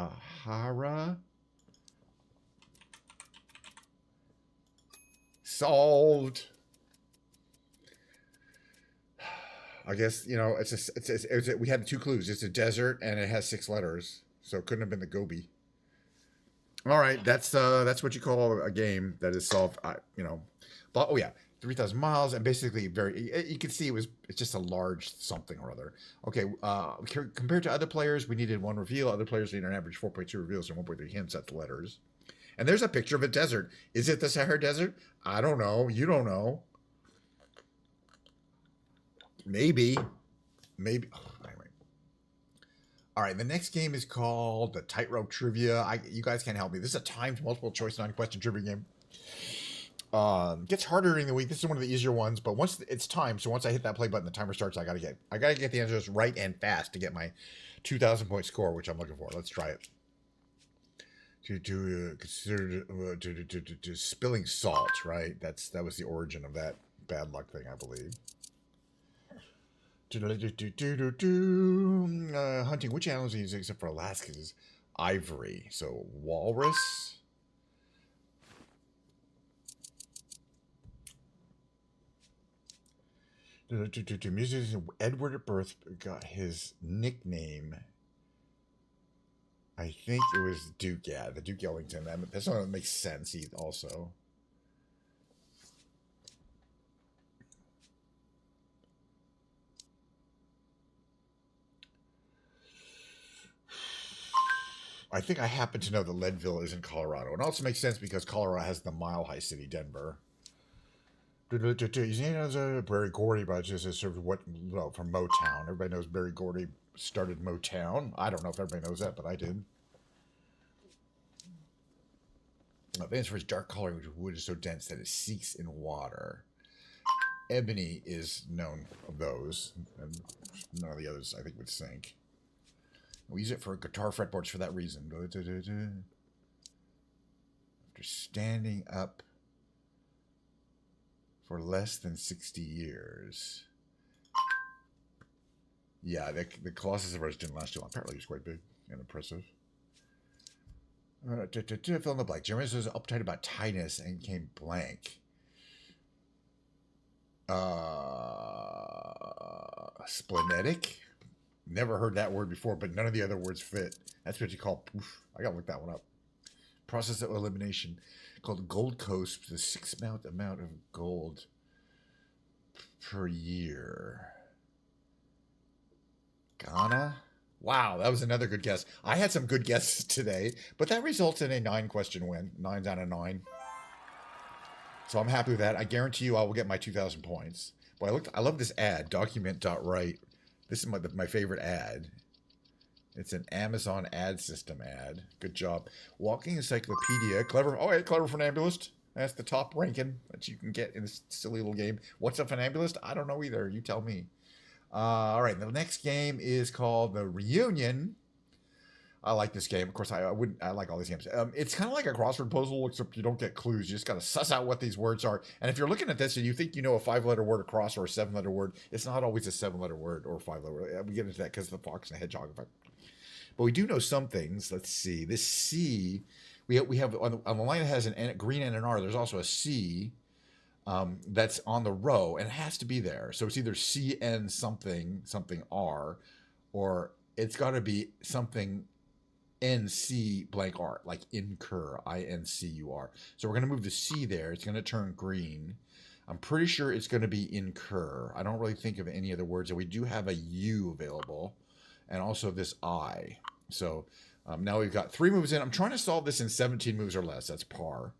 Solved. I guess, you know, we had 2 clues. It's a desert and it has 6 letters, so it couldn't have been the Gobi. All right, that's what you call a game that is solved. You know, but oh yeah. 3,000 miles, and basically you can see it's just a large something or other. Okay, compared to other players, we needed 1 reveal. Other players needed an average 4.2 reveals and 1.3 hints at the letters. And there's a picture of a desert. Is it the Sahara Desert? I don't know. You don't know. Maybe. Oh, anyway. All right, the next game is called the Tightrope Trivia. You guys can't help me. This is a timed multiple choice 9-question trivia game. Gets harder during the week. This is one of the easier ones, but once it's time, so once I hit that play button, the timer starts. I gotta get the answers right and fast to get my 2,000 point score, which I'm looking for. Let's try it. Consider spilling salt, right? That was the origin of that bad luck thing, I believe. Hunting. Which animals are used except for Alaska's ivory? So walrus. Musician Edward at birth got his nickname. I think it was Duke. Yeah, the Duke Ellington. That's one that makes sense. Also. I think I happen to know that Leadville is in Colorado. It also makes sense because Colorado has the Mile High City, Denver. His name is Berry Gordy, but just served from Motown. Everybody knows Berry Gordy started Motown. I don't know if everybody knows that, but I did. Famous for its dark color, which wood is so dense that it seeks in water. Ebony is known of those, and none of the others I think would sink. We use it for guitar fretboards for that reason. After standing up for less than 60 years. Yeah, the Colossus of ours didn't last too long. Apparently, it was quite big and impressive. Fill in the blank. Jeremy was uptight about tightness and came blank. Splenetic? Never heard that word before, but none of the other words fit. That's what you call poof. I gotta look that one up. Process of elimination called Gold Coast, the 6th amount of gold per year. Ghana? Wow, that was another good guess. I had some good guesses today, but that results in a 9-question win. 9 out of 9. So I'm happy with that. I guarantee you I will get my 2,000 points. Boy, I love this ad, document.write. This is my favorite ad. It's an Amazon ad system ad. Good job. Walking encyclopedia. Clever. Oh, hey, clever funambulist. That's the top ranking that you can get in this silly little game. What's a funambulist? I don't know either. You tell me. All right. The next game is called The Reunion. I like this game. Of course, I like all these games. It's kind of like a crossword puzzle, except you don't get clues. You just got to suss out what these words are. And if you're looking at this and you think you know a 5-letter word across or a 7-letter word, it's not always a 7-letter word or a 5-letter word. We get into that because of the fox and the hedgehog effect. But we do know some things. Let's see. This C, we have on the line that has a green and an R. There's also a C that's on the row, and it has to be there. So it's either CN something R, or it's got to be something NC blank R, like incur, INCUR. So we're going to move the C there. It's going to turn green. I'm pretty sure it's going to be incur. I don't really think of any other words. And we do have a U available, and also this I. So now we've got 3 moves in. I'm trying to solve this in 17 moves or less. That's par.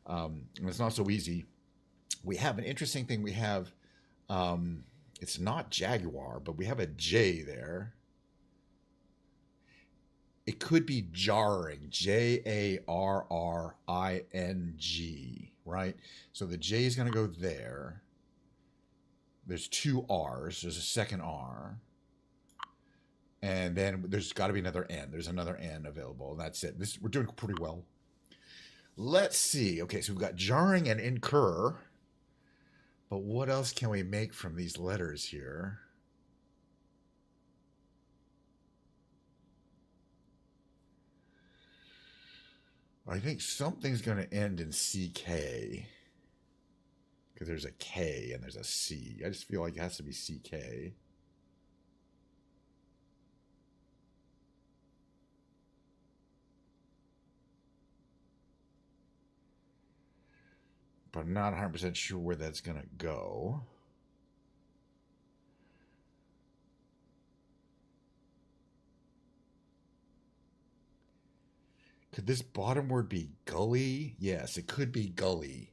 And it's not so easy. We have an interesting thing. We have, it's not Jaguar, but we have a J there. It could be jarring, Jarring, right? So the J is going to go there. There's 2 R's. There's a second R. And then there's got to be another N. There's another N available. And that's it. We're doing pretty well. Let's see. Okay, so we've got jarring and incur. But what else can we make from these letters here? I think something's going to end in CK. Because there's a K and there's a C. I just feel like it has to be CK. But I'm not 100% sure where that's going to go. Could this bottom word be gully? Yes, it could be gully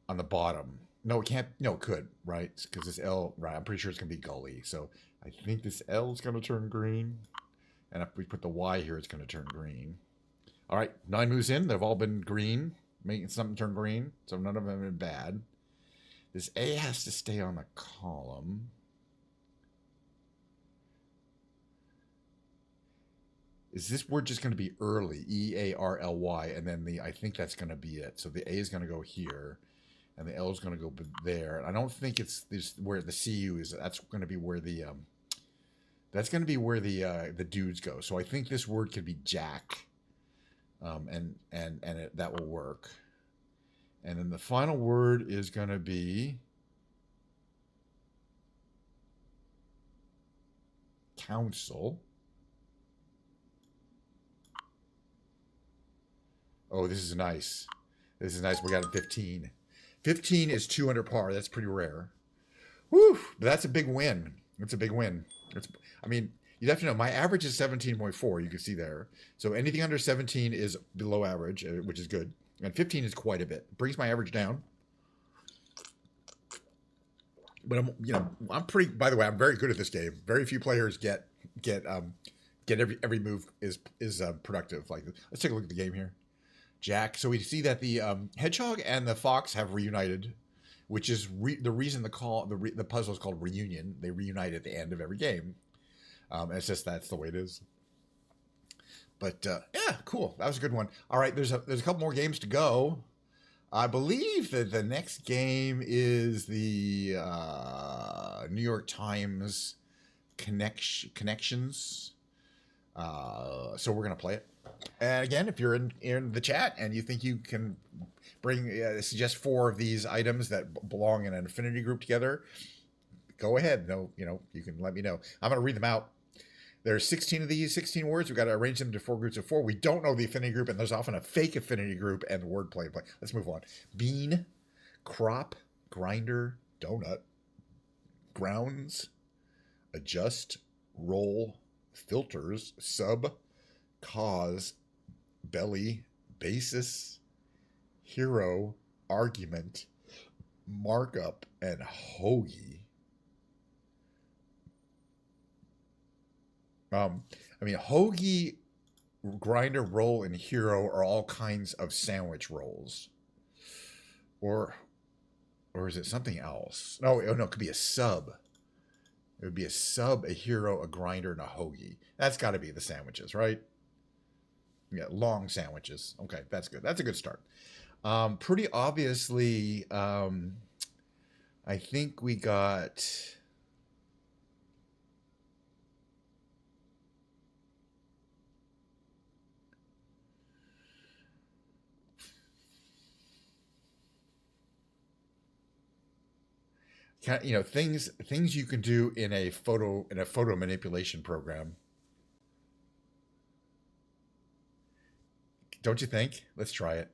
on the bottom. No, it can't. No, it could, right? Because this L, right, I'm pretty sure it's going to be gully. So I think this L is going to turn green. And if we put the Y here, it's going to turn green. All right, 9 moves in. They've all been green, making something turn green. So none of them have been bad. This A has to stay on the column. Is this word just going to be early? E-A-R-L-Y. And then I think that's going to be it. So the A is going to go here. And the L is going to go there. And I don't think it's this where the CU is. That's going to be where the the dudes go. So I think this word could be Jack. That will work. And then the final word is going to be council. Oh, this is nice. This is nice. We got a 15. 15 is 2 under par. That's pretty rare. Woo! But that's a big win. It's a big win. I mean, you have to know, my average is 17.4. You can see there. So anything under 17 is below average, which is good. And 15 is quite a bit. Brings my average down. But I'm pretty. By the way, I'm very good at this game. Very few players get every move is productive. Like, let's take a look at the game here. Jack. So we see that the hedgehog and the fox have reunited, which is the reason the puzzle is called Reunion. They reunite at the end of every game. It's just that's the way it is. But yeah, cool. That was a good one. All right, there's a couple more games to go. I believe that the next game is the New York Times Connections. So we're gonna play it. And again, if you're in the chat and you think you can suggest 4 of these items that belong in an affinity group together, go ahead. No, you can let me know. I'm going to read them out. There's 16 of these, 16 words. We've got to arrange them into 4 groups of 4. We don't know the affinity group, and there's often a fake affinity group and wordplay. Let's move on. Bean, crop, grinder, donut, grounds, adjust, roll, filters, sub, cause, belly, basis, hero, argument, markup, and hoagie. I mean, hoagie, grinder, roll, and hero are all kinds of sandwich rolls, or or is it something else? No, oh, no, it could be a sub. It would be a sub, a hero, a grinder, and a hoagie. That's got to be the sandwiches, right? Yeah, long sandwiches. Okay, that's good. That's a good start. Pretty obviously, I think we got. Things you can do in a photo manipulation program. Don't you think? Let's try it.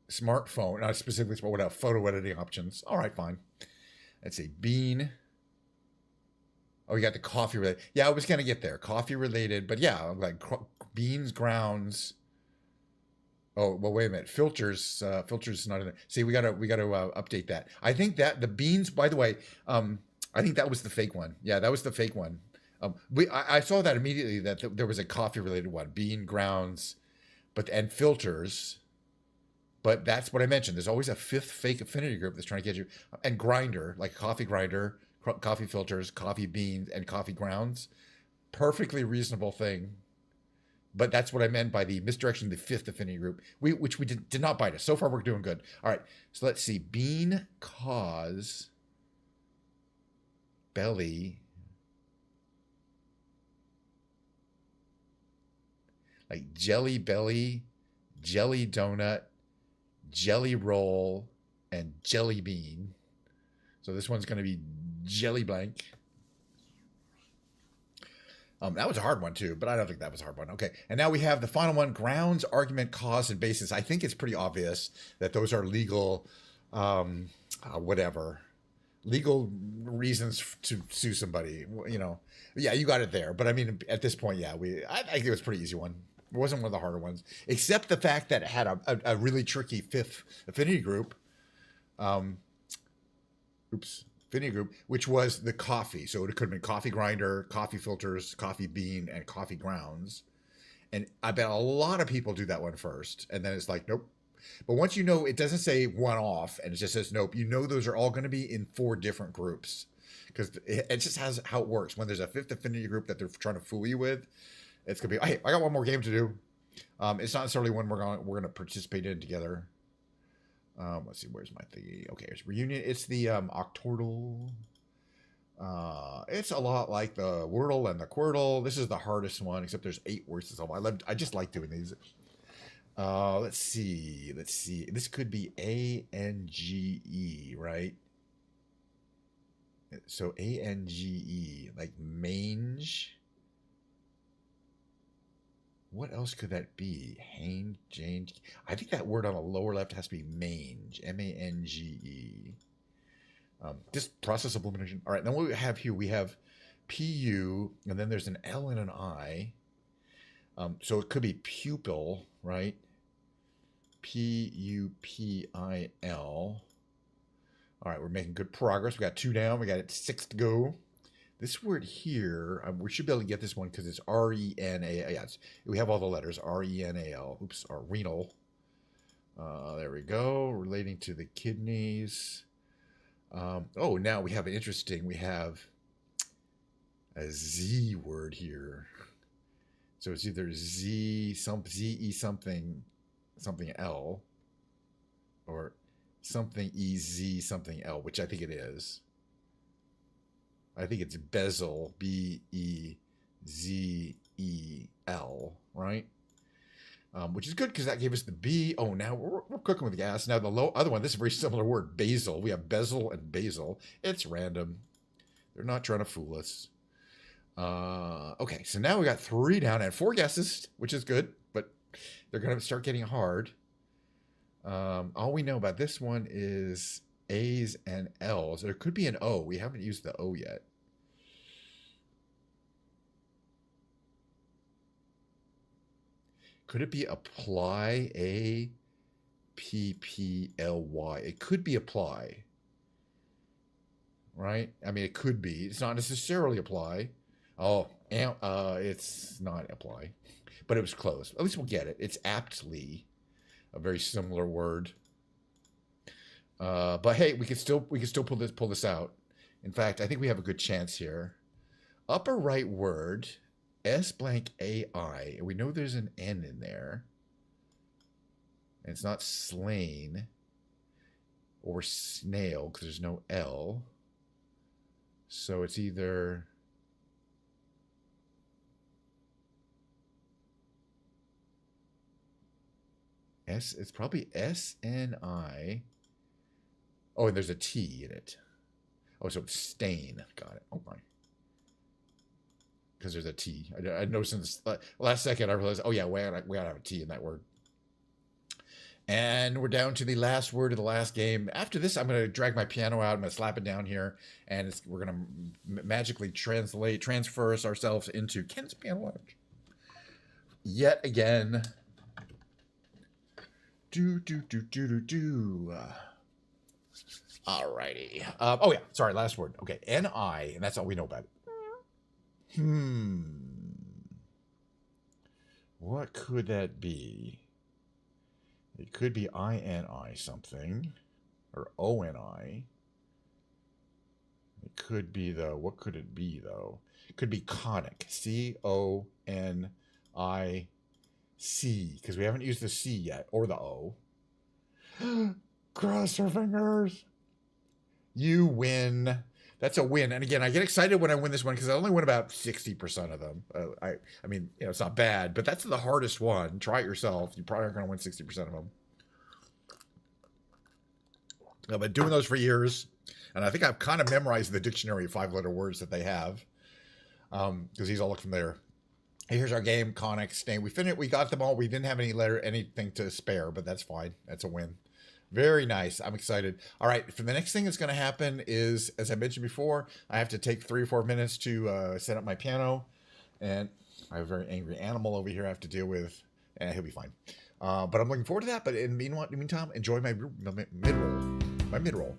Smartphone, not specifically smart, what photo editing options. All right, fine. Let's see, bean. Oh, you got the coffee related. Yeah, I was gonna get there, coffee related, but yeah, like beans, grounds. Oh well, wait a minute. Filters is not in there. See, we gotta update that. I think that the beans. By the way, I think that was the fake one. Yeah, that was the fake one. I saw that immediately that there was a coffee related one, bean grounds, and filters. But that's what I mentioned. There's always a fifth fake affinity group that's trying to get you. And grinder, like coffee grinder, coffee filters, coffee beans, and coffee grounds. Perfectly reasonable thing. But that's what I meant by the misdirection of the fifth affinity group, which we did not bite us. So far, we're doing good. All right. So let's see. Bean, cause, belly, like jelly belly, jelly donut, jelly roll, and jelly bean. So this one's going to be jelly blank. That was a hard one too, but I don't think that was a hard one. Okay, and now we have the final one: grounds, argument, cause, and basis. I think it's pretty obvious that those are legal, whatever, legal reasons to sue somebody. Yeah, you got it there. But I mean, at this point, yeah, I think it was a pretty easy one. It wasn't one of the harder ones, except the fact that it had a really tricky fifth affinity group. Affinity group, which was the coffee. So it could have been coffee grinder, coffee filters, coffee bean, and coffee grounds. And I bet a lot of people do that one first. And then it's like, nope. But once you know, it doesn't say one off and it just says nope, you know those are all going to be in 4 different groups. Because it just has how it works. When there's a fifth affinity group that they're trying to fool you with, it's going to be, hey, I got one more game to do. It's not necessarily one we're going to participate in together. Let's see, where's my thingy? Okay, it's reunion. It's the octortle. It's a lot like the Wordle and the Quirtle. This is the hardest one, except there's 8 words. I just like doing these. Let's see. This could be ANGE, right? So ANGE, like mange. What else could that be? Hange, Jane. I think that word on the lower left has to be mange. mange. Just process of elimination. All right, then what we have here, we have pu, and then there's an L and an I. So it could be pupil, right? Pupil. All right, we're making good progress. We got 2 down. We got 6 to go. This word here, we should be able to get this one because it's R-E-N-A-L. Yes, we have all the letters. R-E-N-A-L. Oops, or renal. There we go. Relating to the kidneys. Oh, now we have we have a Z word here. So it's either Z-E something L, or something E-Z something L, which I think it is. I think it's bezel, B-E-Z-E-L, right? Which is good because that gave us the B. Oh, now we're cooking with gas. Now the other one, this is a very similar word, basil. We have bezel and basil. It's random. They're not trying to fool us. Okay, so now we got 3 down and 4 guesses, which is good, but they're going to start getting hard. All we know about this one is A's and L's. There could be an O. We haven't used the O yet. Could it be apply? A-P-P-L-Y. It could be apply. right? I mean, it could be. It's not necessarily apply. It's not apply, but it was close. At least we'll get it. It's aptly a very similar word. But hey, we can still pull this out. In fact, I think we have a good chance here. Upper right word, S blank AI. We know there's an N in there. And it's not slain or snail because there's no L. So it's either S. It's probably SNI. Oh, and there's a T in it. Oh, so it's stain. Got it. Okay. Because there's a T. I noticed in the last second I realized, oh yeah, we gotta have a T in that word. And we're down to the last word of the last game. After this, I'm going to drag my piano out. I'm going to slap it down here, and we're going to magically transfer ourselves into Ken's Piano Lounge. Yet again. Alrighty. Oh yeah, sorry, last word. Okay, N-I, and that's all we know about it. What could that be? It could be I-N-I something, or O-N-I. It could be, though, what could it be, though? It could be conic, C-O-N-I-C, because we haven't used the C yet, or the O. Cross our fingers. You win. That's a win. And again, I get excited when I win this one because I only win about 60% of them. I mean, you know, it's not bad, but that's the hardest one. Try it yourself. You probably aren't going to win 60% of them. I've been doing those for years, and I think I've kind of memorized the dictionary of 5-letter words that they have, because these all look from there. Here's our game, conic, stain. We finished. We got them all. We didn't have anything to spare, but that's fine. That's a win. Very nice. I'm excited. All right. For the next thing that's going to happen is, as I mentioned before, I have to take 3 or 4 minutes to set up my piano. And I have a very angry animal over here I have to deal with. And he'll be fine. But I'm looking forward to that. But in the meantime, enjoy my mid-roll. My mid-roll.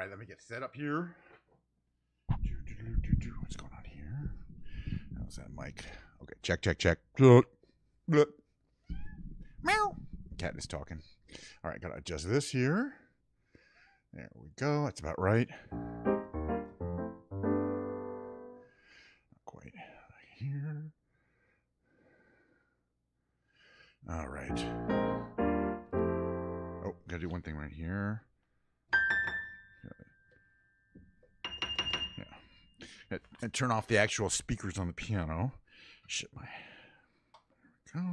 right, let me get set up here. What's going on here? How's that mic? Okay, check. Meow. Cat is talking. All right, gotta adjust this here. There we go. That's about right. Not quite here. All right. Oh, gotta do one thing right here. Yeah. And turn off the actual speakers on the piano. Shit, there we go.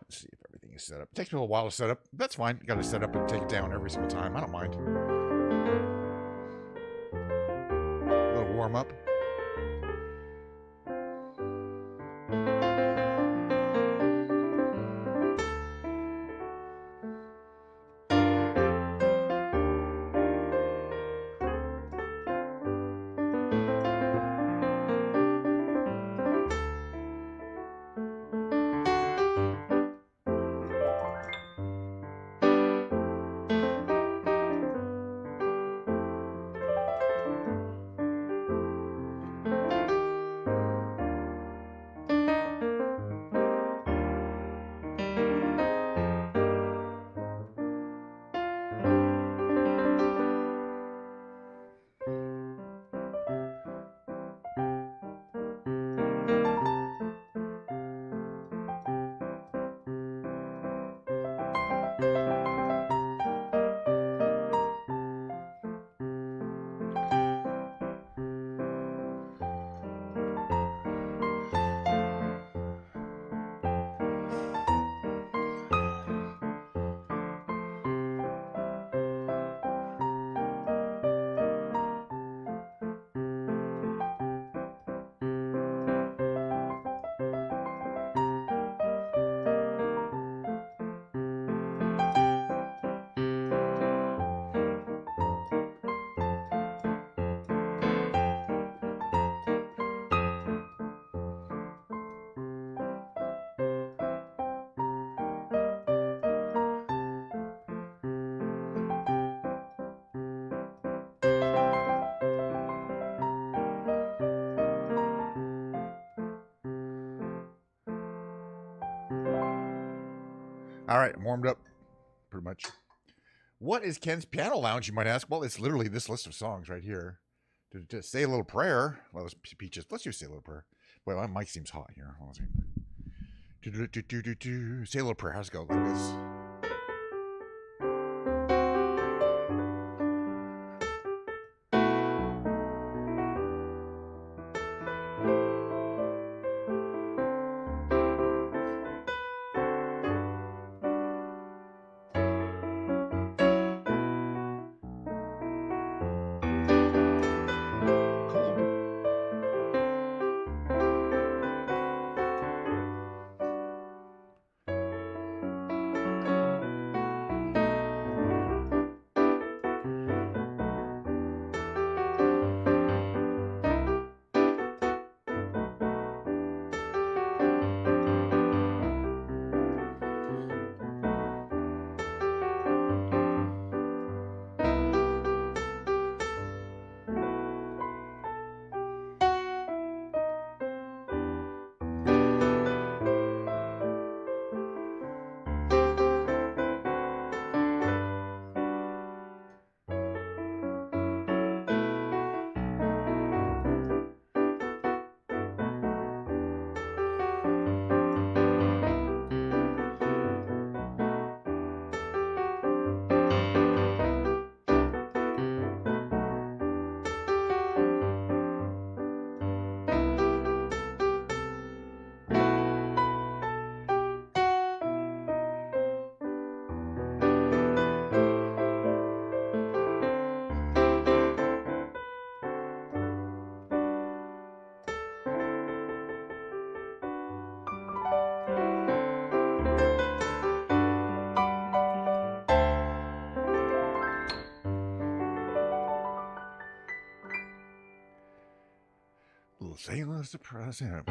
Let's see if everything is set up. It takes me a little while to set up. That's fine. You got to set up and take it down every single time. I don't mind. A little warm up. All right, I'm warmed up, pretty much. What is Ken's Piano Lounge, you might ask? Well, it's literally this list of songs right here. To say a little prayer. Well, let's just say a little prayer. Wait, my mic seems hot here. Hold on a second. Say a little prayer. How's it go? Like this. Little sailor surprise him.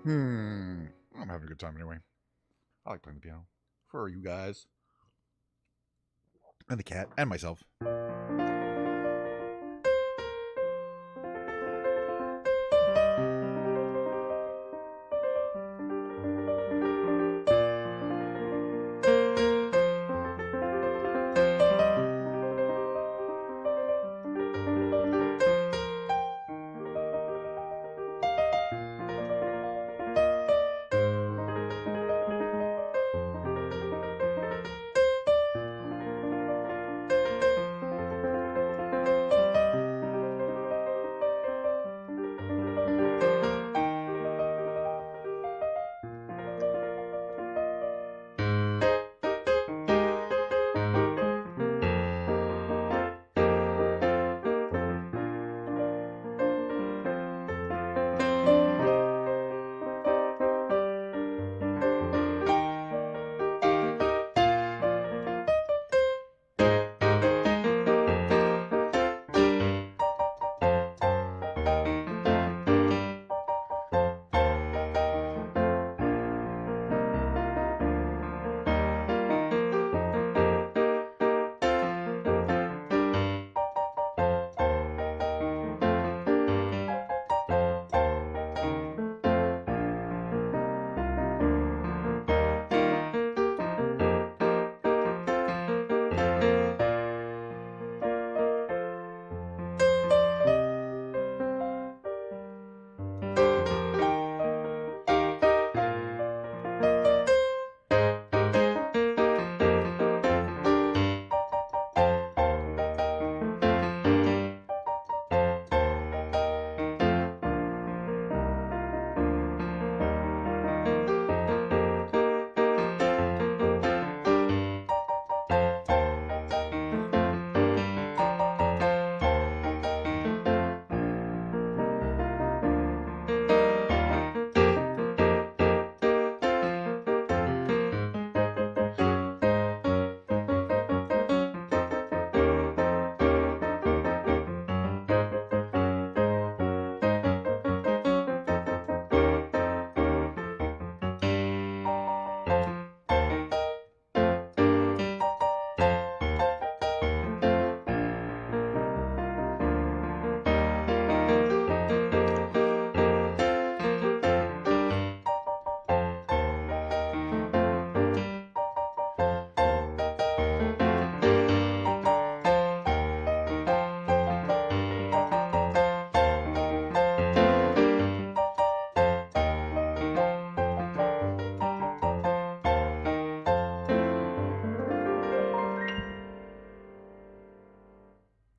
I'm having a good time anyway. I like playing the piano for you guys and the cat and myself.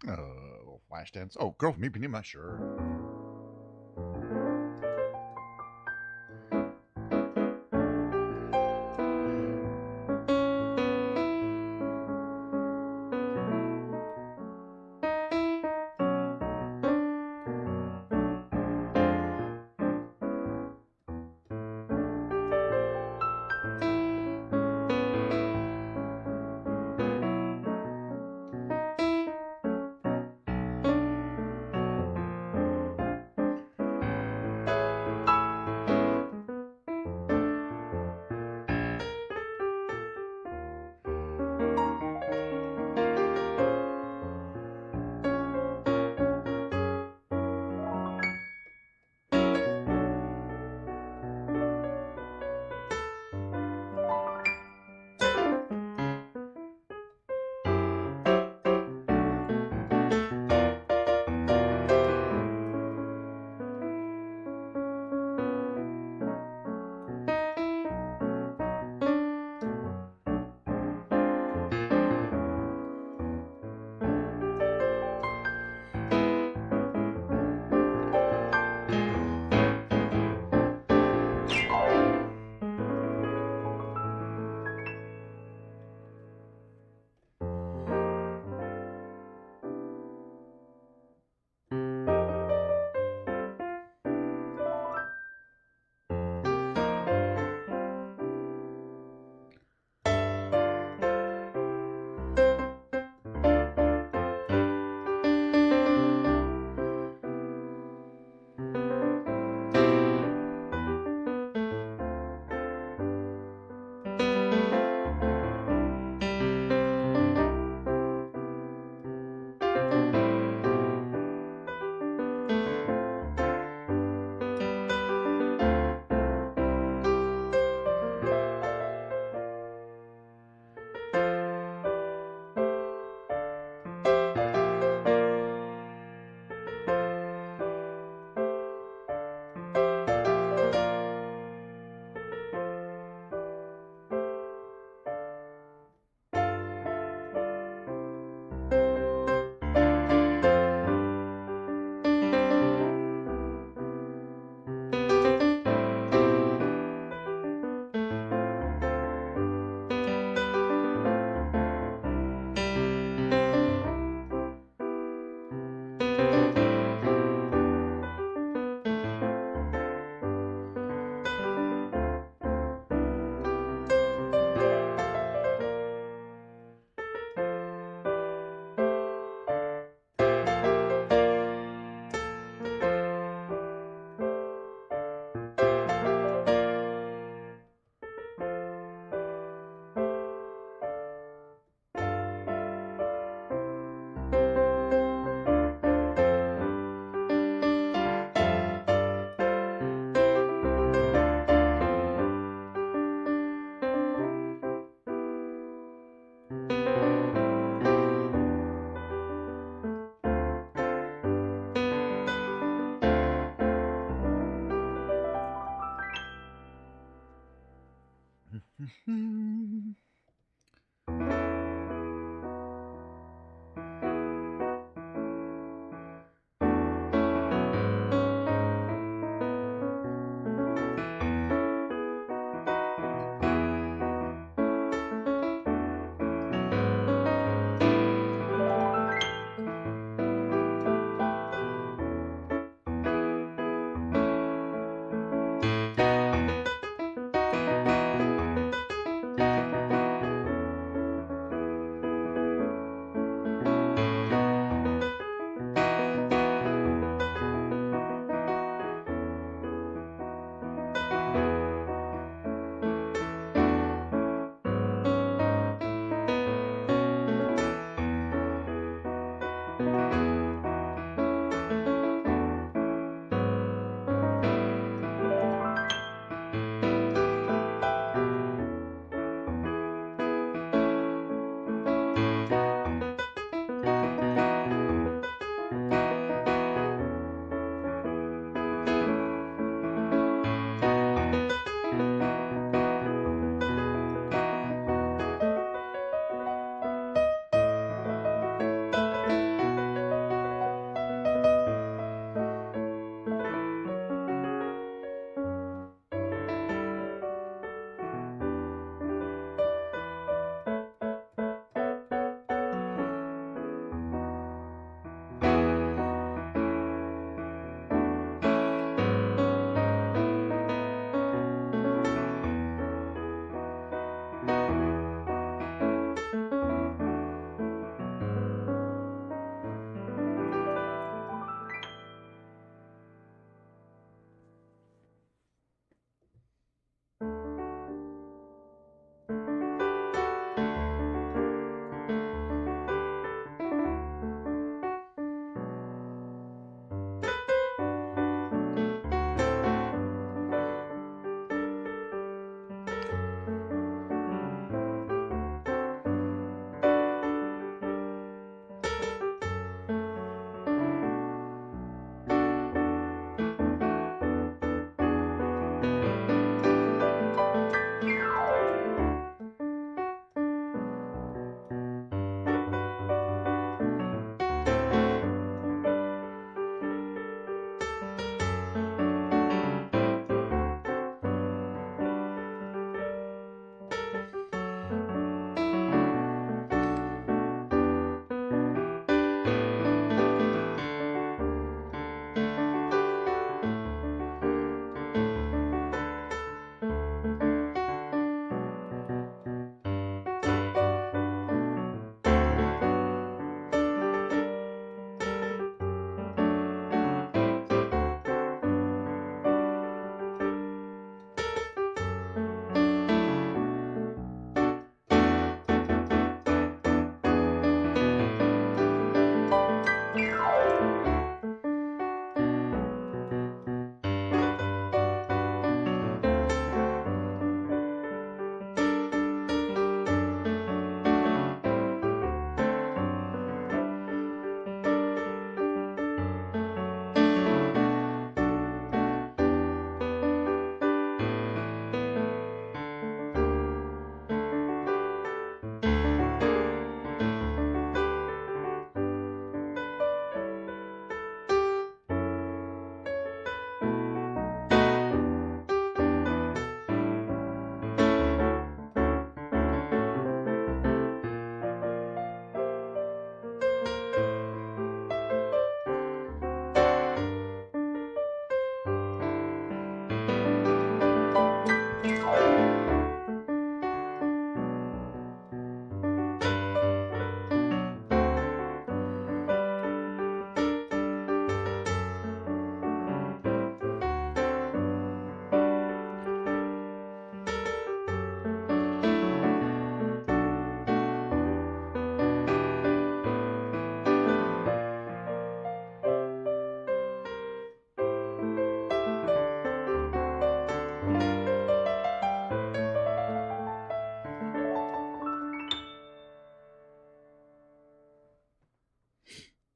Little flash dance. Oh, Girl from Ipanema, sure.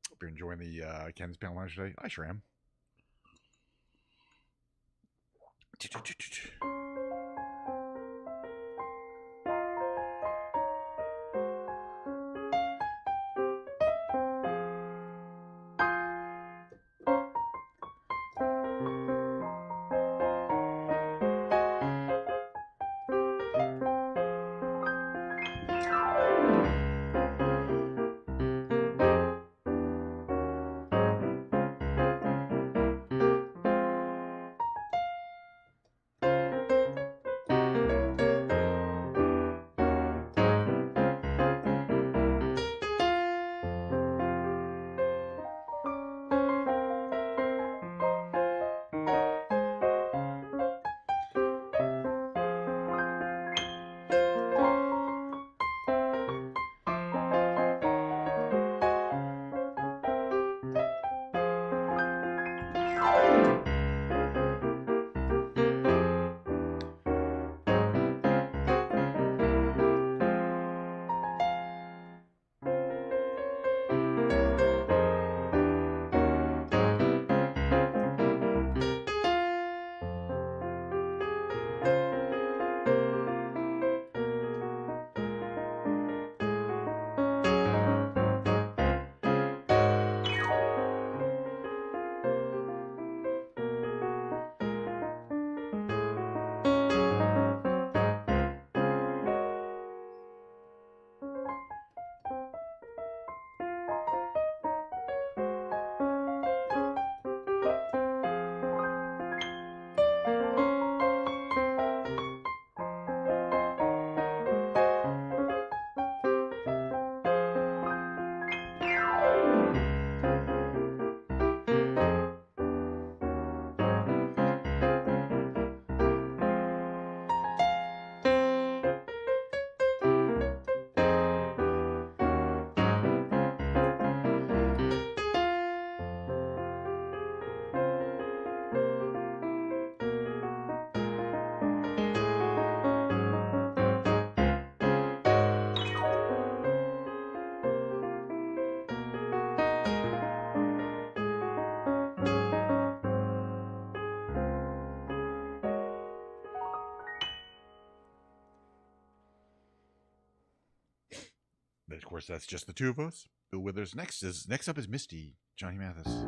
Hope you're enjoying the Ken's Panel Lounge today. I sure am. But of course, that's just the two of us. Bill Withers. Next up is Misty, Johnny Mathis.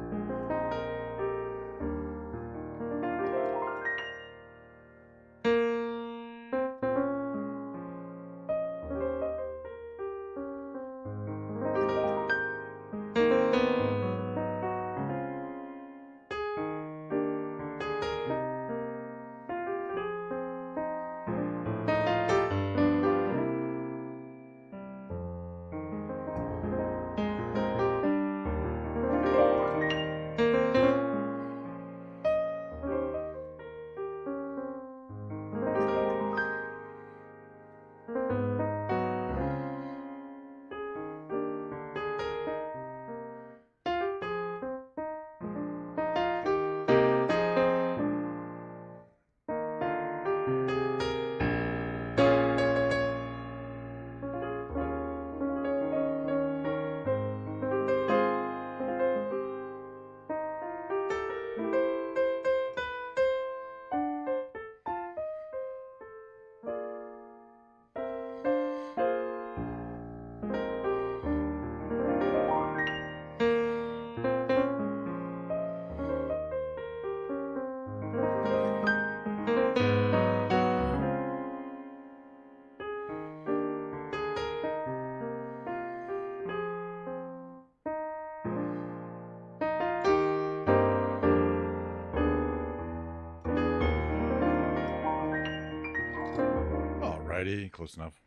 Alrighty, close enough.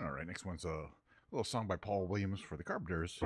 All right, next one's a little song by Paul Williams for the Carpenters.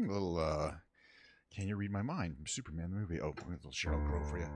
little, Can You Read My Mind? Superman the movie. Oh, a little Sheryl Crow for you.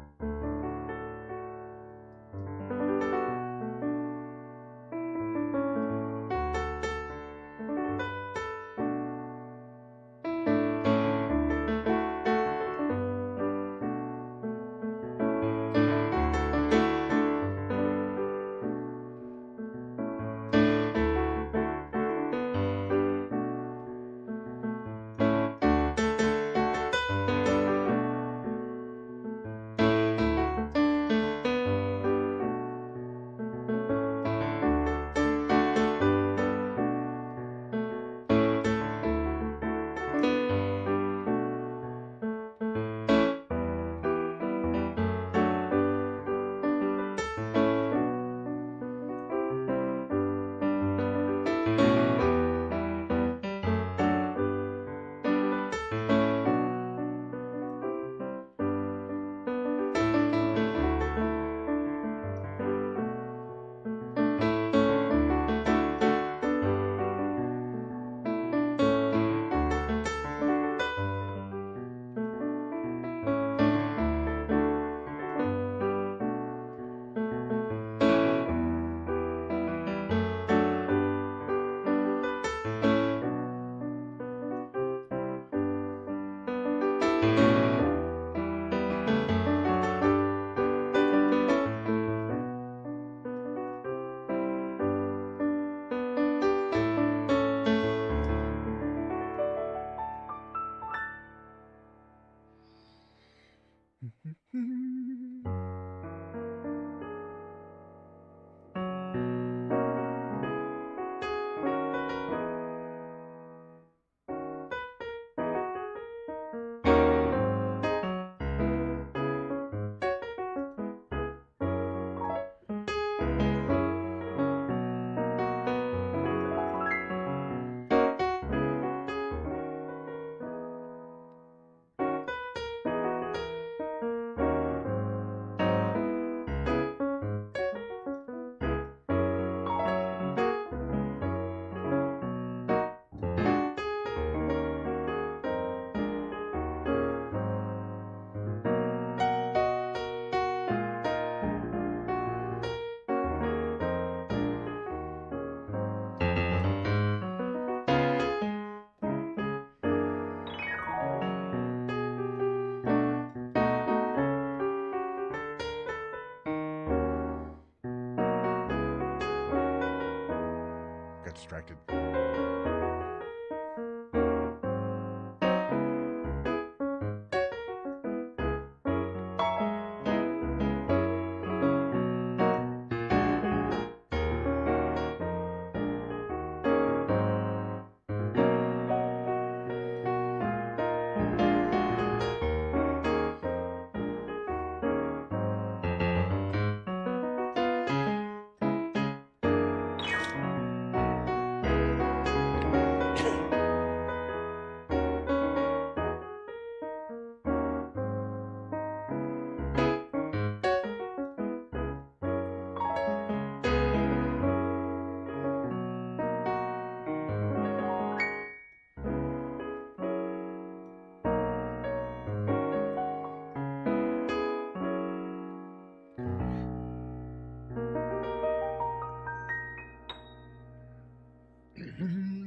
Got distracted.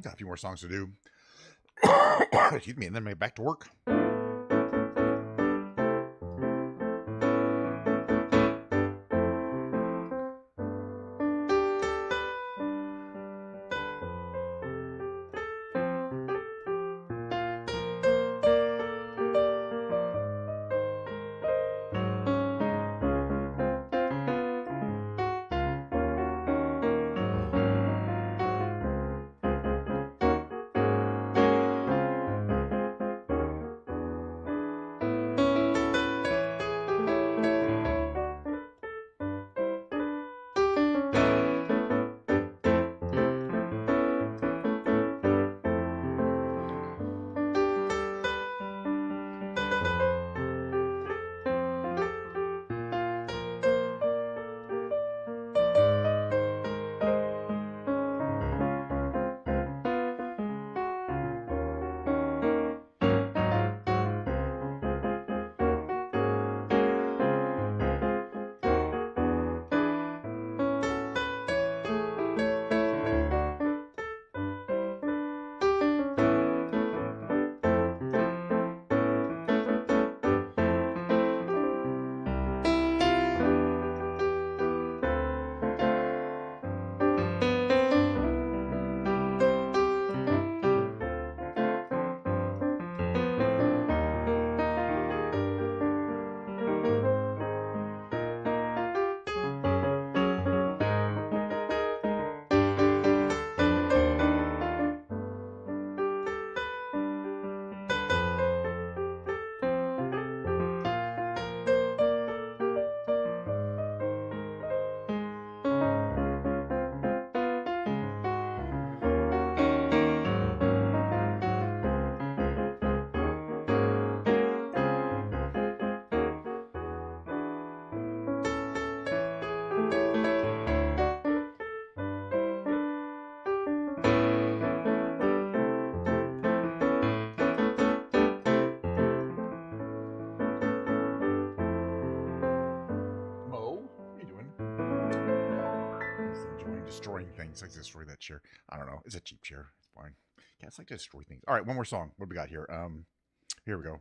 Got a few more songs to do. Excuse me, and then maybe back to work. destroying things. I like to destroy that chair. I don't know. It's a cheap chair. It's fine. Cats like to destroy things. All right, one more song. What do we got here? Here we go.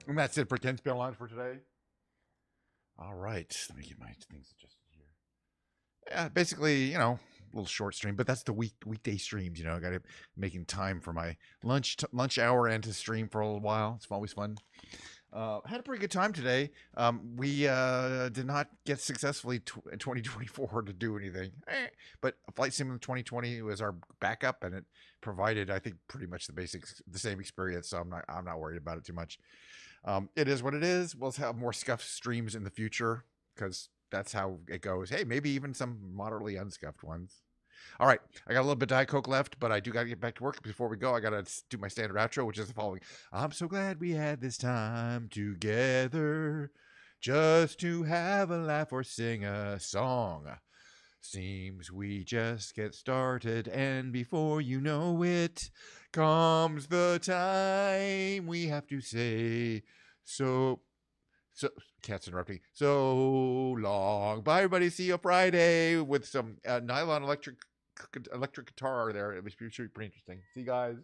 And that's it for Ken's Piano Lounge for today. All right. Let me get my things adjusted here. Yeah, basically, you know, a little short stream, but that's the weekday streams. You know, I got to making time for my lunch hour and to stream for a little while. It's always fun. Had a pretty good time today. We did not get successfully 2024 to do anything, but Flight Sim 2020 was our backup, and it provided, I think, pretty much the same experience. So I'm not worried about it too much. It is what it is. We'll have more scuffed streams in the future because that's how it goes. Hey, maybe even some moderately unscuffed ones. All right, I got a little bit of Diet Coke left, but I do got to get back to work. Before we go, I got to do my standard outro, which is the following. I'm so glad we had this time together just to have a laugh or sing a song. Seems we just get started, and before you know it, comes the time we have to say so cat's interrupting. So long. Bye, everybody. See you Friday with some nylon electric guitar there. It was pretty interesting. See you guys.